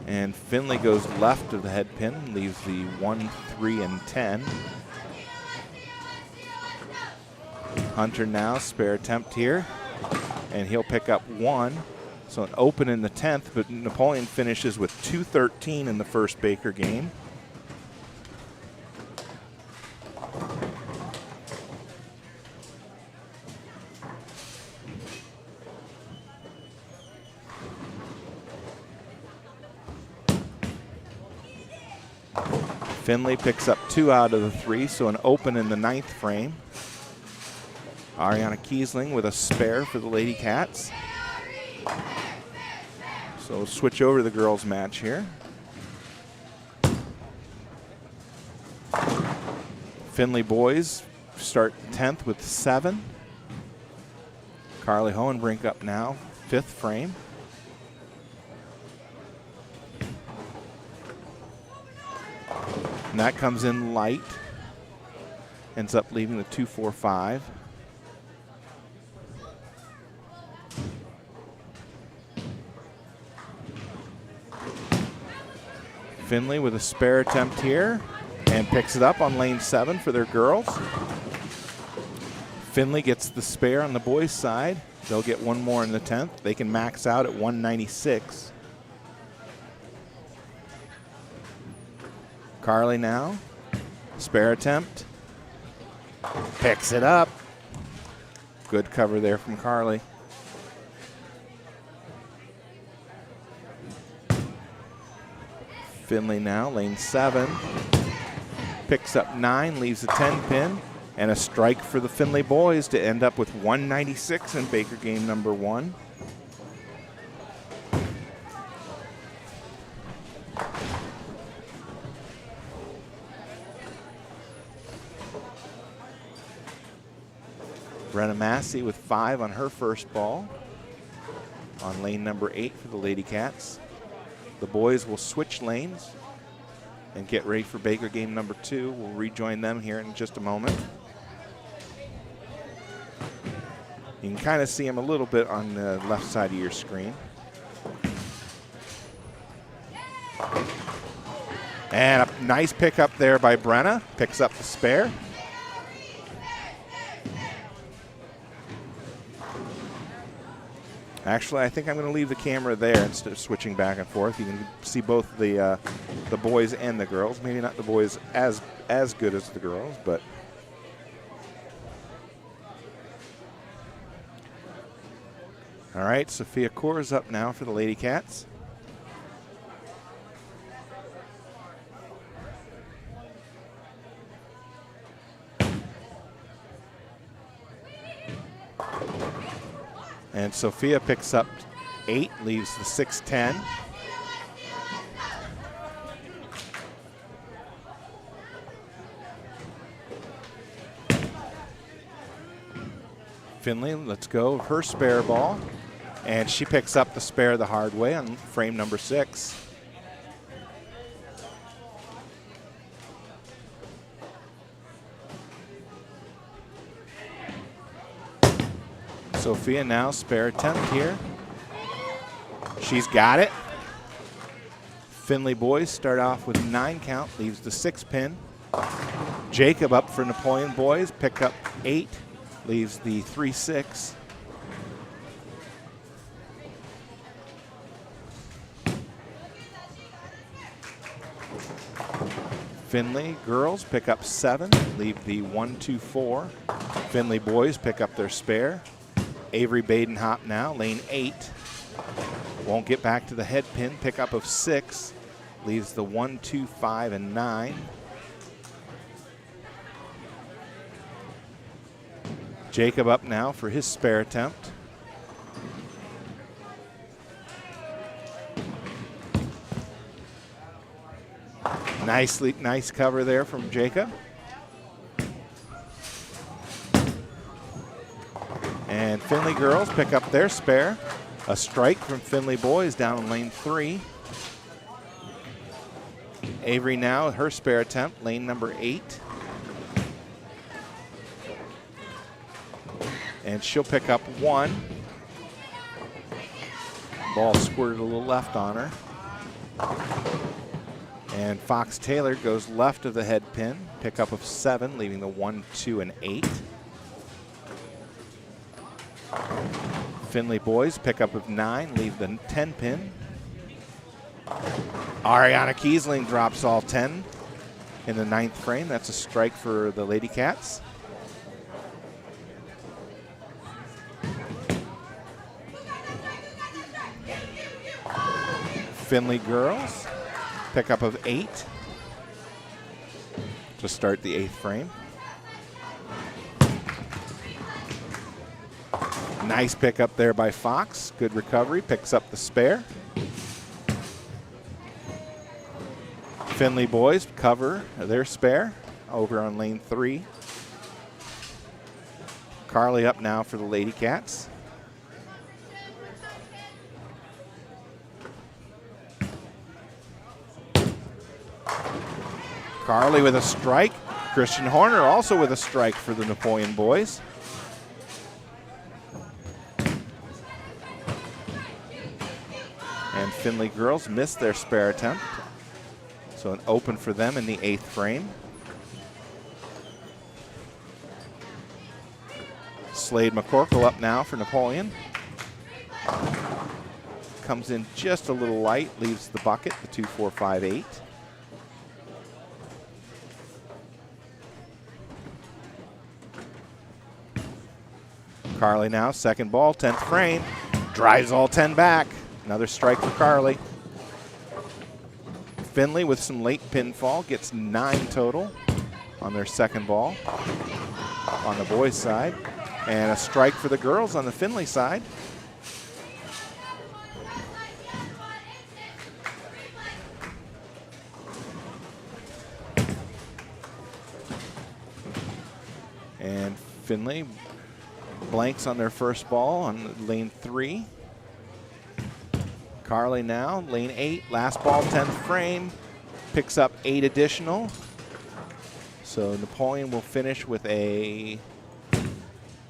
And Findlay goes left of the head pin, leaves the 1, 3, and 10. Hunter now, spare attempt here, and he'll pick up 1. So an open in the 10th, but Napoleon finishes with 2-13 in the first Baker game. Findlay picks up 2 out of the 3, so an open in the 9th frame. Ariana Kiesling with a spare for the Lady Cats. So we'll switch over to the girls' match here. Findlay boys start 10th with 7. Carly Hohenbrink up now, 5th frame. And that comes in light. Ends up leaving the 2-4-5. Findlay with a spare attempt here and picks it up on lane 7 for their girls. Findlay gets the spare on the boys' side. They'll get 1 more in the 10th. They can max out at 196. Carly now, spare attempt, picks it up. Good cover there from Carly. Findlay now, lane 7, picks up 9, leaves a 10 pin, and a strike for the Findlay boys to end up with 196 in Baker game number 1. Brenna Massey with 5 on her first ball on lane number 8 for the Lady Cats. The boys will switch lanes and get ready for Baker game number 2. We'll rejoin them here in just a moment. You can kind of see them a little bit on the left side of your screen. And a nice pickup there by Brenna. Picks up the spare. Actually, I think I'm going to leave the camera there instead of switching back and forth. You can see both the boys and the girls. Maybe not the boys as good as the girls, but All right, Sophia Kaur is up now for the Lady Cats. And Sophia picks up 8, leaves the 6-10. Findlay, let's go, her spare ball. And she picks up the spare the hard way on frame number 6. Sophia now spare attempt here. She's got it. Findlay boys start off with 9 count, leaves the 6 pin. Jacob up for Napoleon boys, pick up 8, leaves the 3-6. Findlay girls pick up 7, leave the 1-2-4. Findlay boys pick up their spare. Avery Baden-Hop now, lane 8. Won't get back to the head pin, pickup of 6. Leaves the 1, 2, 5, and 9. Jacob up now for his spare attempt. Nice cover there from Jacob. And Findlay girls pick up their spare. A strike from Findlay boys down in lane 3. Avery now, her spare attempt, lane number 8. And she'll pick up 1. Ball squirted a little left on her. And Fox Taylor goes left of the head pin, pickup of 7, leaving the 1, 2, and 8. Findlay boys pickup of 9, leave the 10 pin. Ariana Kiesling drops all 10 in the 9th frame. That's a strike for the Lady Cats. Findlay girls, pickup of 8 to start the 8th frame. Nice pickup there by Fox. Good recovery, picks up the spare. Findlay boys cover their spare over on lane 3. Carly up now for the Lady Cats. Carly with a strike. Christian Horner also with a strike for the Napoleon boys. And Findlay girls missed their spare attempt. So an open for them in the 8th frame. Slade McCorkle up now for Napoleon. Comes in just a little light, leaves the bucket, the 2, 4, 5, 8. Carly now, second ball, 10th frame. Drives all 10 back. Another strike for Carly. Findlay with some late pinfall, gets 9 total on their second ball on the boys' side. And a strike for the girls on the Findlay side. And Findlay blanks on their first ball on lane 3. Carly now, lane 8, last ball, 10th frame, picks up 8 additional. So Napoleon will finish with a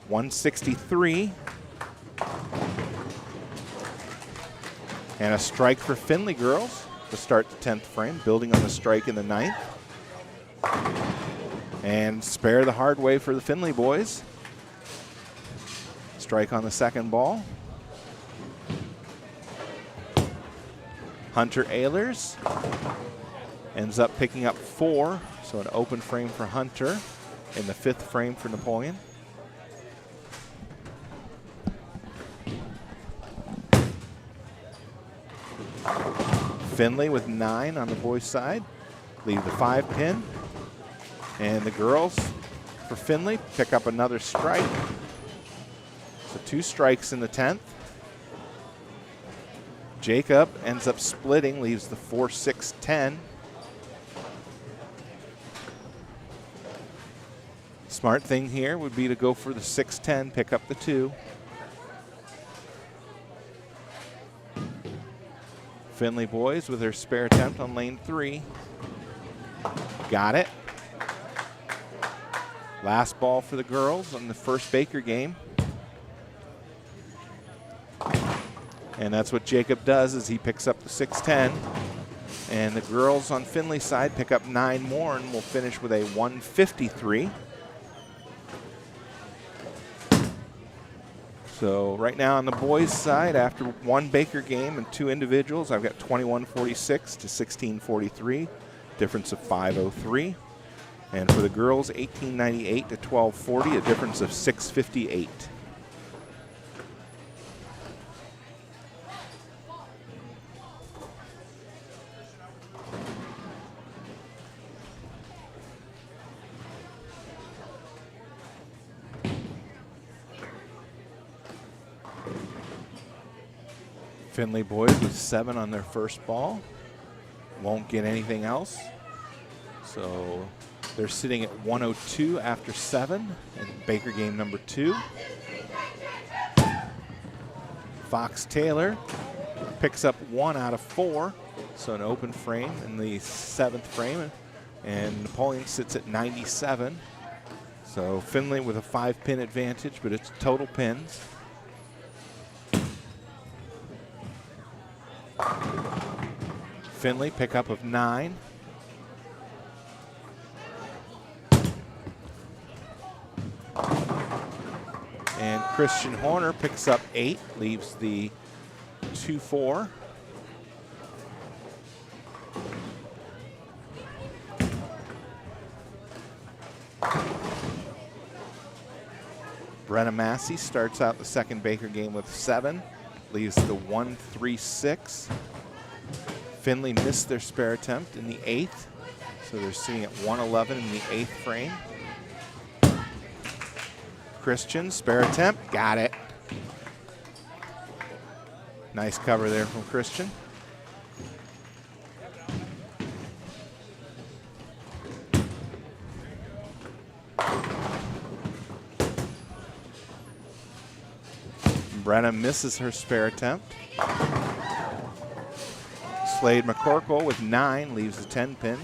163. And a strike for Findlay girls to start the 10th frame, building on the strike in the 9th. And spare the hard way for the Findlay boys. Strike on the second ball. Hunter Ehlers ends up picking up 4, so an open frame for Hunter in the 5th frame for Napoleon. Findlay with 9 on the boys' side. Leave the 5 pin. And the girls for Findlay pick up another strike. So 2 strikes in the 10th. Jacob ends up splitting, leaves the 4, 6, 10. Smart thing here would be to go for the 6, 10, pick up the 2. Findlay boys with their spare attempt on lane 3. Got it. Last ball for the girls on the first Baker game. And that's what Jacob does, is he picks up the 6-10. And the girls on Findlay's side pick up 9 more, and we'll finish with a 153. So right now on the boys' side, after 1 Baker game and 2 individuals, I've got 2146 to 1643, difference of 503. And for the girls, 1898 to 1240, a difference of 658. Findlay boys with 7 on their first ball. Won't get anything else. So they're sitting at 102 after 7 in Baker game number 2. Fox Taylor picks up 1 out of 4. So an open frame in the 7th frame. And Napoleon sits at 97. So Findlay with a 5-pin advantage, but it's total pins. Findlay pickup of 9. And Christian Horner picks up 8, leaves the 2-4. Brenna Massey starts out the second Baker game with 7, leaves the 1-3-6. Findlay missed their spare attempt in the 8th, so they're sitting at 111 in the 8th frame. Christian, spare attempt, got it. Nice cover there from Christian. Brenna misses her spare attempt. Slade McCorkle with 9 leaves the 10 pin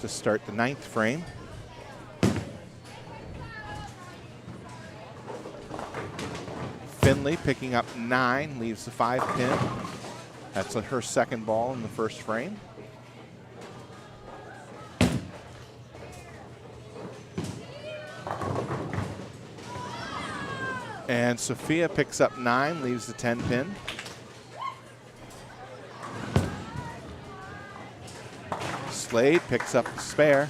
to start the 9th frame. Findlay picking up 9 leaves the 5 pin. That's her second ball in the first frame. And Sophia picks up 9, leaves the 10 pin. Slade picks up the spare.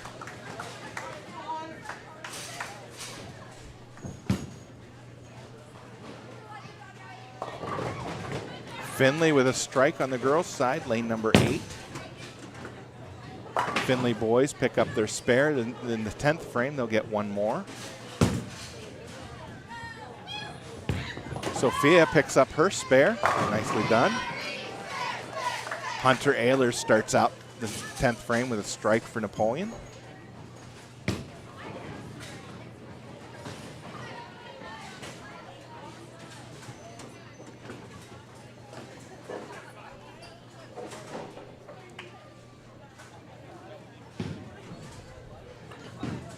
Findlay with a strike on the girls' side, lane number 8. Findlay boys pick up their spare. In the 10th frame, they'll get 1 more. Sophia picks up her spare. Nicely done. Hunter Ehlers starts out the 10th frame with a strike for Napoleon.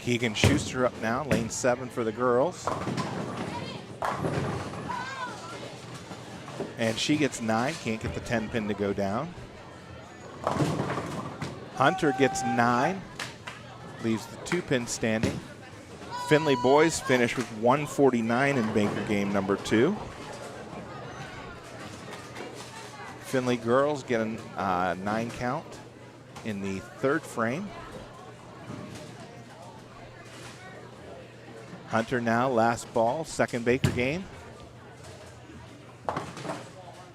Keegan Schuster up now, lane 7 for the girls. And she gets 9, can't get the 10 pin to go down. Hunter gets 9, leaves the 2 pin standing. Findlay boys finish with 149 in Baker game number 2. Findlay girls get a 9 count in the 3rd frame. Hunter now, last ball, second Baker game.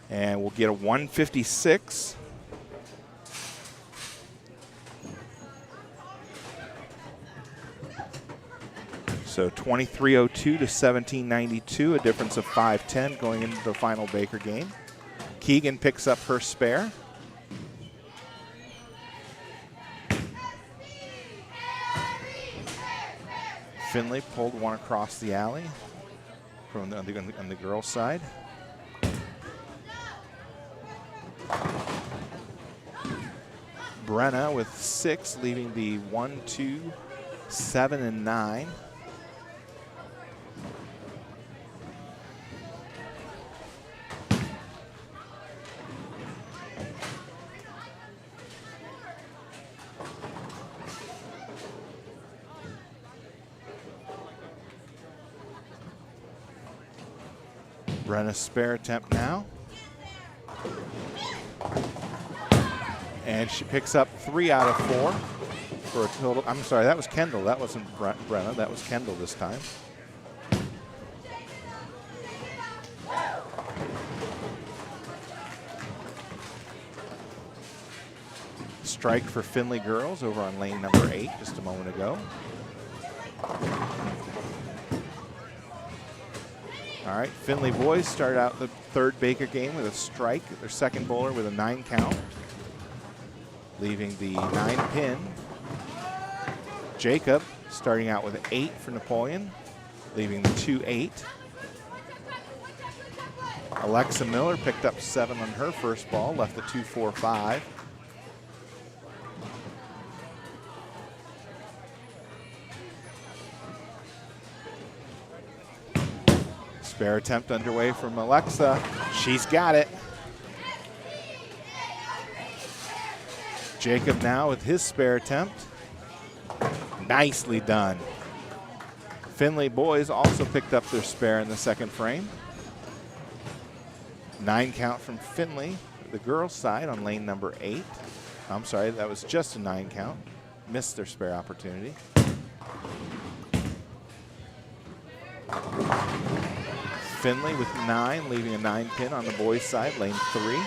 And we'll get a 156. So 23:02 to 17:92, a difference of 5:10 going into the final Baker game. Keegan picks up her spare. Findlay pulled one across the alley from on the girls' side. Brenna with 6, leaving the 1, 2, 7, and 9. Brenna's spare attempt now. And she picks up 3 out of 4 for a total. I'm sorry, that was Kendall. That wasn't Brenna. That was Kendall this time. Strike for Findlay girls over on lane number 8 just a moment ago. All right, Findlay boys start out the third Baker game with a strike. Their second bowler with a 9 count, leaving the 9 pin. Jacob starting out with an 8 for Napoleon, leaving the 2-8. Alexa Miller picked up 7 on her first ball, left the 2-4-5. Spare attempt underway from Alexa. She's got it. Jacob now with his spare attempt. Nicely done. Findlay boys also picked up their spare in the second frame. 9 count from Findlay, the girls' side on lane number 8. I'm sorry, that was just a 9 count. Missed their spare opportunity. Findlay with 9, leaving a 9 pin on the boys' side, lane 3.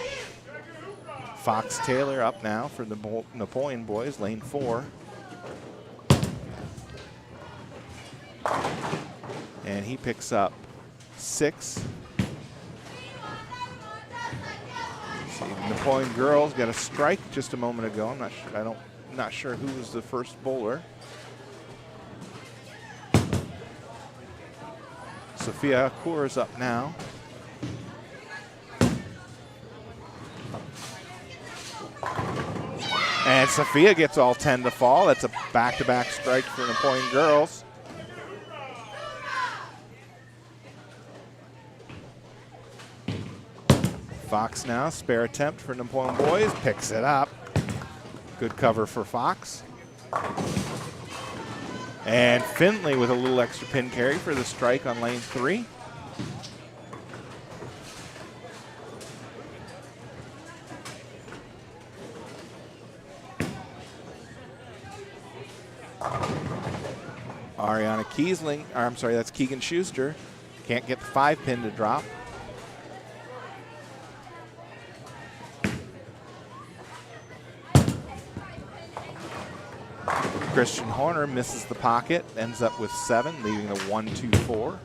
Fox Taylor up now for the Napoleon boys, lane 4. And he picks up 6. See, Napoleon girls got a strike just a moment ago. I'm not sure who was the first bowler. Sophia Akur is up now. And Sophia gets all 10 to fall. That's a back-to-back strike for Napoleon girls. Fox now, spare attempt for Napoleon boys, picks it up. Good cover for Fox. And Findlay with a little extra pin carry for the strike on lane 3. Ariana Kiesling, or I'm sorry, that's Keegan Schuster. Can't get the 5 pin to drop. Christian Horner misses the pocket, ends up with 7, leaving the 1-2-4.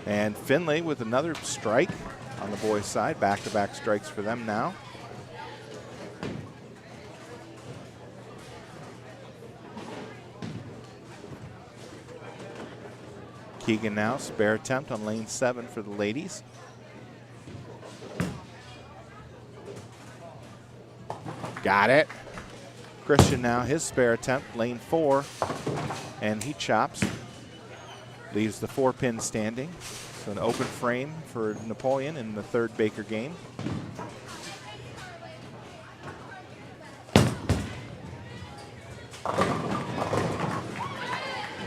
And Findlay with another strike on the boys' side. Back-to-back strikes for them now. Keegan now, spare attempt on lane 7 for the ladies. Got it. Christian now, his spare attempt, lane 4, and he chops. Leaves the 4 pin standing. So an open frame for Napoleon in the third Baker game.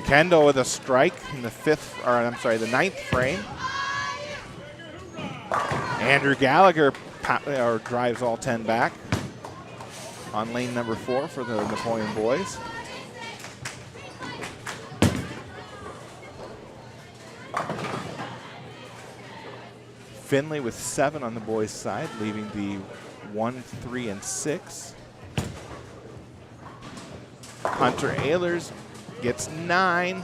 Kendall with a strike in the 5th, or I'm sorry, the 9th frame. Andrew Gallagher drives all 10 back on lane number 4 for the Napoleon boys. Findlay with 7 on the boys' side, leaving the 1, 3, and 6. Hunter Ehlers gets 9.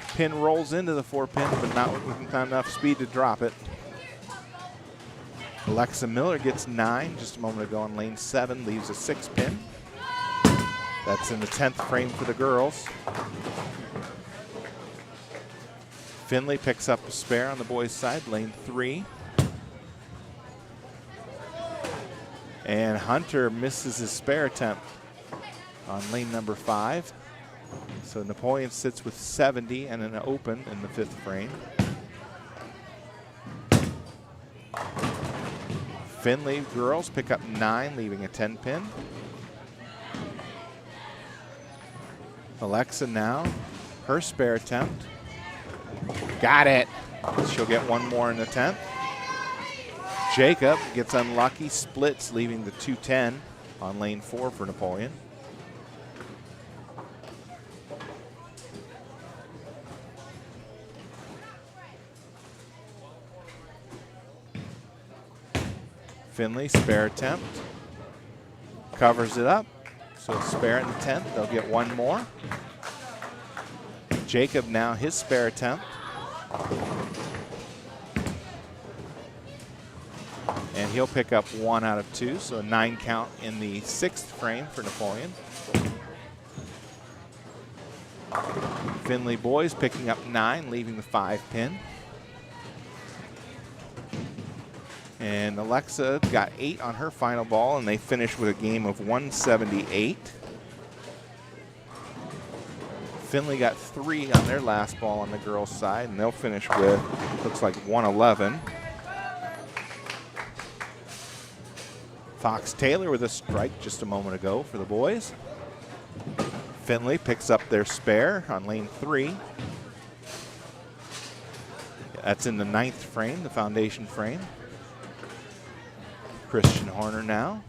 Pin rolls into the 4-pin, but not with enough speed to drop it. Alexa Miller gets 9 just a moment ago on lane 7, leaves a 6-pin. That's in the 10th frame for the girls. Findlay picks up a spare on the boys' side, lane 3. And Hunter misses his spare attempt on lane number 5. So Napoleon sits with 70 and an open in the 5th frame. Findlay girls pick up 9, leaving a 10-pin. Alexa now, her spare attempt. Got it. She'll get one more in the 10th. Jacob gets unlucky, splits, leaving the 210 on lane 4 for Napoleon. Findlay, spare attempt. Covers it up. So spare in the 10th. They'll get one more. Jacob now, his spare attempt. And he'll pick up 1 out of 2, so a 9 count in the 6th frame for Napoleon. Findlay boys picking up 9, leaving the 5-pin. And Alexa got 8 on her final ball, and they finish with a game of 178. Findlay got 3 on their last ball on the girls' side, and they'll finish with, looks like 111. Fox Taylor with a strike just a moment ago for the boys. Findlay picks up their spare on lane 3. That's in the 9th frame, the foundation frame. Christian Horner now.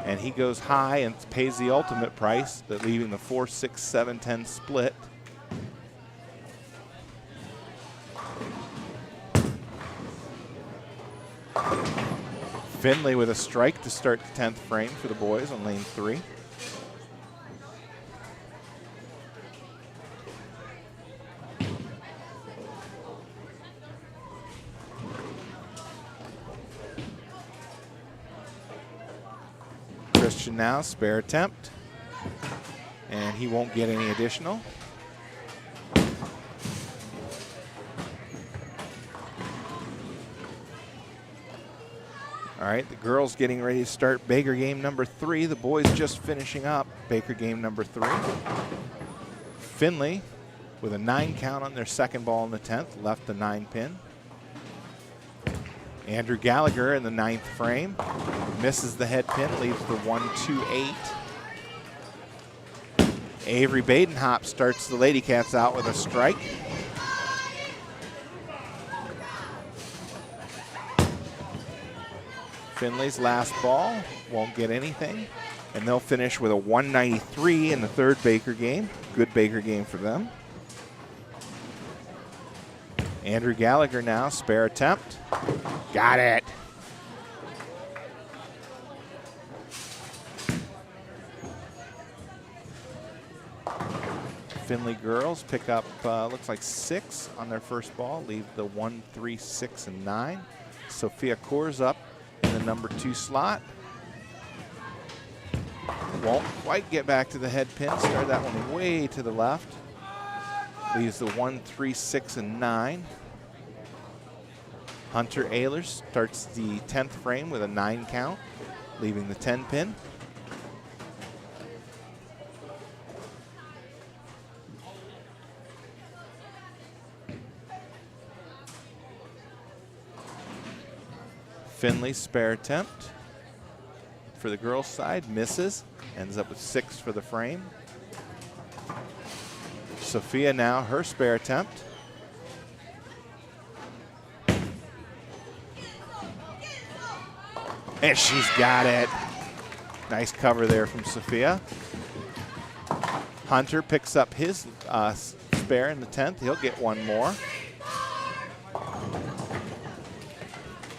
And he goes high and pays the ultimate price, leaving the 4, 6, 7, 10 split. Findlay with a strike to start the 10th frame for the boys on lane 3. Christian now, spare attempt. And he won't get any additional. All right, the girls getting ready to start Baker game number 3. The boys just finishing up Baker game number 3. Findlay with a 9 count on their second ball in the 10th, left the 9-pin. Andrew Gallagher in the 9th frame, misses the head pin, leaves the 1-2-8. Avery Badenhop starts the Lady Cats out with a strike. Findlay's last ball won't get anything, and they'll finish with a 193 in the 3rd Baker game. Good Baker game for them. Andrew Gallagher now, spare attempt. Got it. Findlay girls pick up, looks like 6 on their first ball, leave the 1, 3, 6, and 9. Sophia Coors up in the number 2 slot. Won't quite get back to the head pin. Started that one way to the left. Leaves the 1, 3, 6, and 9. Hunter Ehlers starts the 10th frame with a 9 count, leaving the 10 pin. Findlay spare attempt for the girls' side, misses, ends up with 6 for the frame. Sophia now, her spare attempt. And she's got it. Nice cover there from Sophia. Hunter picks up his spare in the 10th. He'll get one more.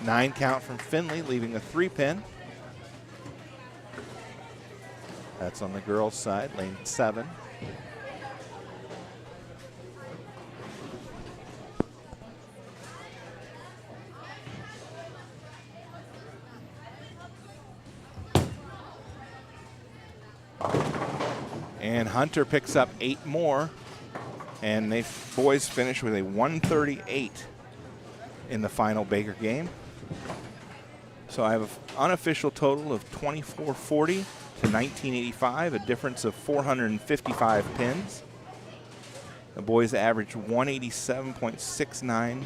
9 count from Findlay, leaving a 3-pin. That's on the girls' side, lane 7. And Hunter picks up 8 more, and they boys finish with a 138 in the final Baker game. So I have an unofficial total of 2440 to 1985, a difference of 455 pins. The boys averaged 187.69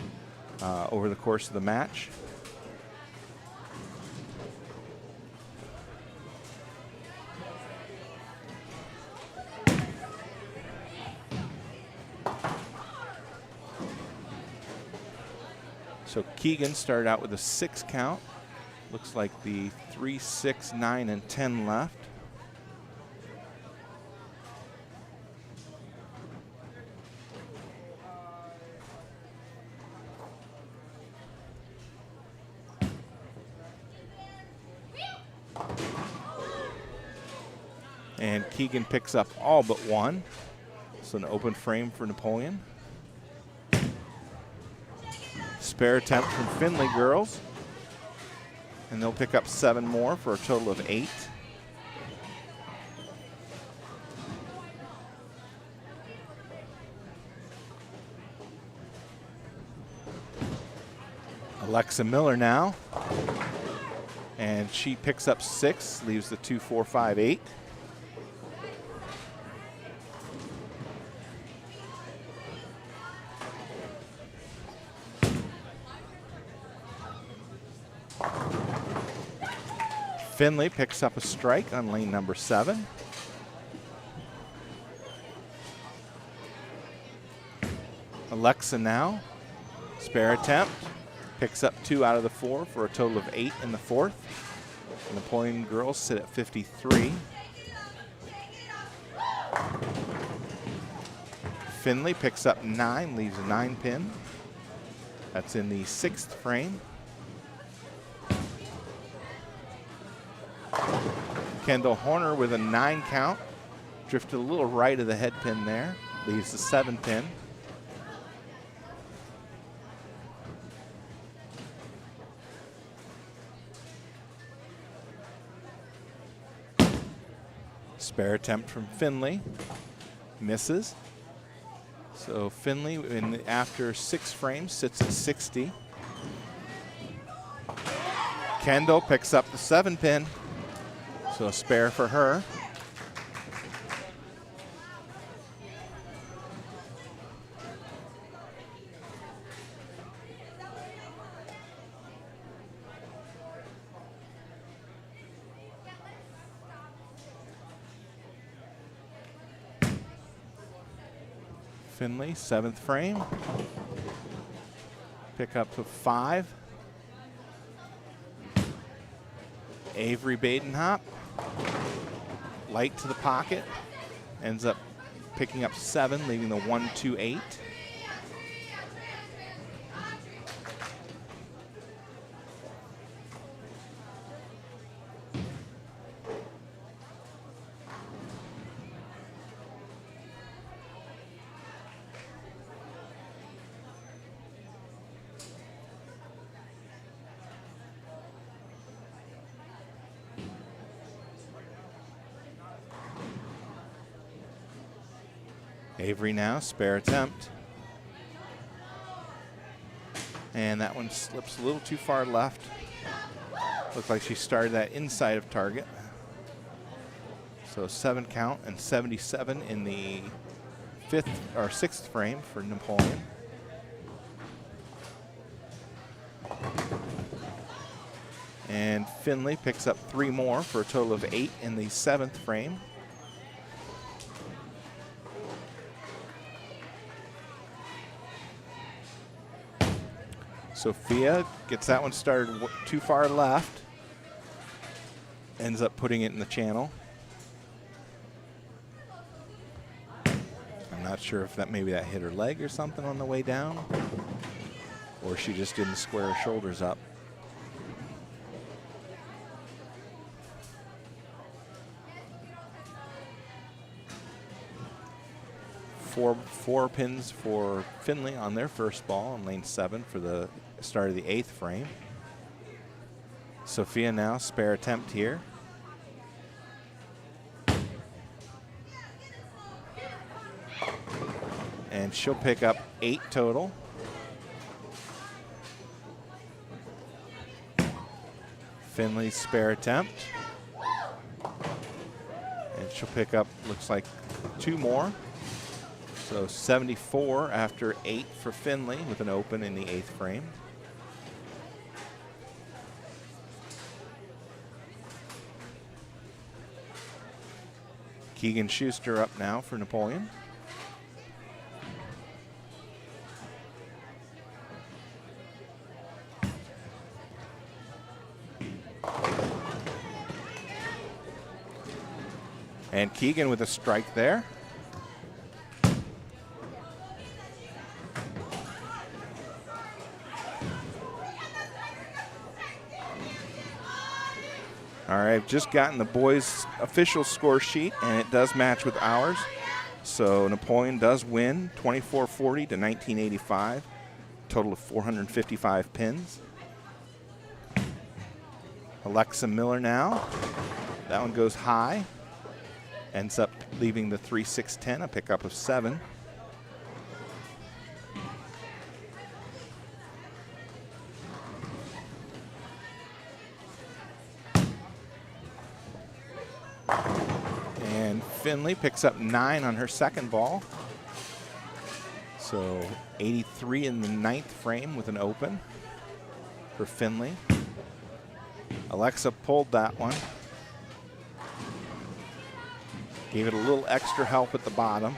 over the course of the match. So Keegan started out with a 6 count. Looks like the 3, 6, 9, and 10 left. And Keegan picks up all but 1. So an open frame for Napoleon. Spare attempt from Findlay girls. And they'll pick up 7 more for a total of 8. Alexa Miller now. And she picks up 6, leaves the 2, 4, 5, 8. Findlay picks up a strike on lane number 7. Alexa now, spare attempt, picks up 2 out of the 4 for a total of 8 in the 4th. The Napoleon girls sit at 53. Findlay picks up 9, leaves a 9 pin. That's in the 6th frame. Kendall Horner with a 9 count. Drifted a little right of the head pin there. Leaves the 7 pin. Spare attempt from Findlay. Misses. So Findlay, after 6 frames, sits at 60. Kendall picks up the 7 pin. So a spare for her. Findlay, 7th frame. Pick up to 5. Avery Badenhop. Light to the pocket. Ends up picking up 7, leaving the 1, 2, 8. Avery now, spare attempt. And that one slips a little too far left. Looked like she started that inside of target. So 7 count and 77 in the 5th or 6th frame for Napoleon. And Findlay picks up 3 more for a total of 8 in the 7th frame. Sophia gets that one started too far left. Ends up putting it in the channel. I'm not sure if maybe that hit her leg or something on the way down, or she just didn't square her shoulders up. four pins for Findlay on their first ball in lane 7 for the start of the 8th frame. Sophia now, spare attempt here. And she'll pick up 8 total. Findlay's spare attempt. And she'll pick up, looks like, 2 more. So 74 after 8 for Findlay with an open in the 8th frame. Keegan Schuster up now for Napoleon. And Keegan with a strike there. All right, I've just gotten the boys' official score sheet, and it does match with ours. So Napoleon does win 2440 to 1985, total of 455 pins. Alexa Miller now. That one goes high. Ends up leaving the 3-6-10, a pickup of 7. And Findlay picks up 9 on her second ball. So 83 in the 9th frame with an open for Findlay. Alexa pulled that one. Gave it a little extra help at the bottom.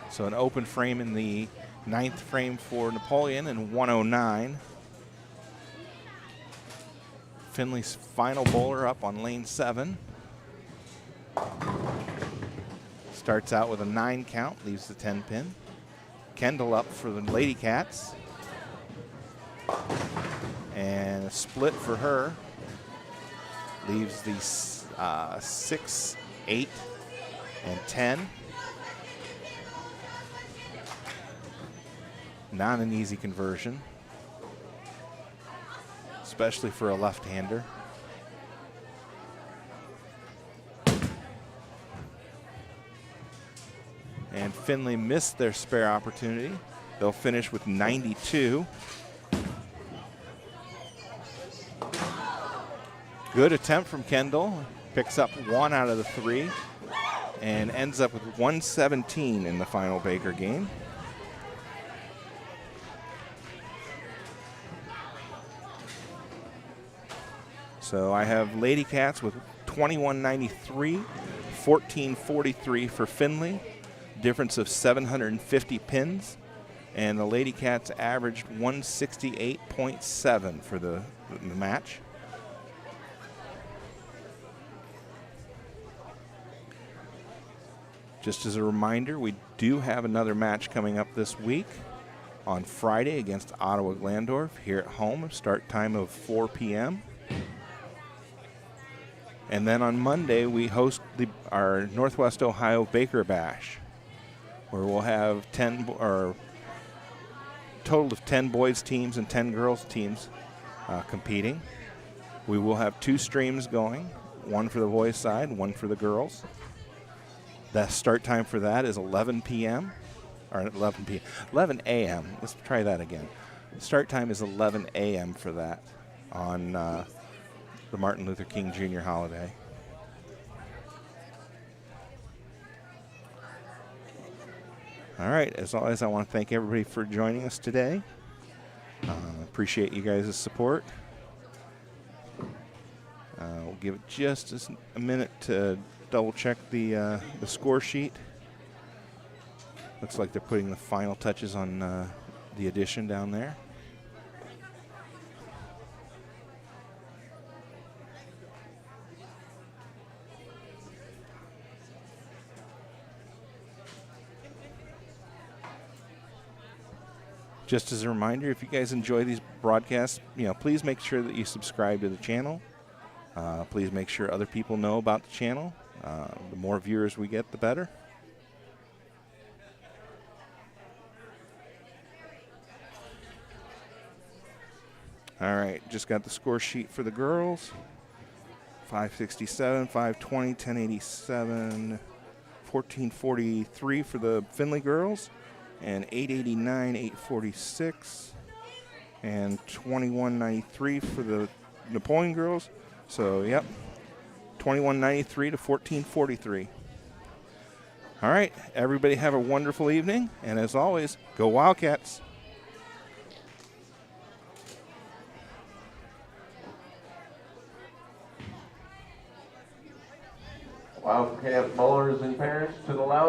So an open frame in the 9th frame for Napoleon and 109. Findlay's final bowler up on lane 7. Starts out with a 9 count, leaves the 10 pin. Kendall up for the Lady Cats. And a split for her. Leaves the 6, 8, and 10. Not an easy conversion, especially for a left-hander. And Findlay missed their spare opportunity. They'll finish with 92. Good attempt from Kendall. Picks up 1 out of the 3 and ends up with 117 in the final Baker game. So I have Lady Cats with 2193, 1443 for Findlay, difference of 750 pins, and the Lady Cats averaged 168.7 for the match. Just as a reminder, we do have another match coming up this week on Friday against Ottawa Glandorf here at home, start time of 4 p.m. And then on Monday, we host our Northwest Ohio Baker Bash, where we'll have total of 10 boys teams and 10 girls teams competing. We will have 2 streams going, one for the boys side, one for the girls. The start time for that is 11 p.m. or 11 a.m. Let's try that again. Start time is 11 a.m. for that on the Martin Luther King Jr. holiday. All right, as always, I want to thank everybody for joining us today. Appreciate you guys' support. We'll give it just a minute to double check the score sheet. Looks like they're putting the final touches on the addition down there. Just as a reminder, if you guys enjoy these broadcasts, please make sure that you subscribe to the channel. Please make sure other people know about the channel. The more viewers we get, the better. All right, just got the score sheet for the girls. 567, 520, 1087, 1443 for the Findlay girls, and 889, 846, and 2193 for the Napoleon girls. So, yep, 2193 to 1443. All right, everybody have a wonderful evening, and as always, go Wildcats. Wildcat bowlers and parents to the loud.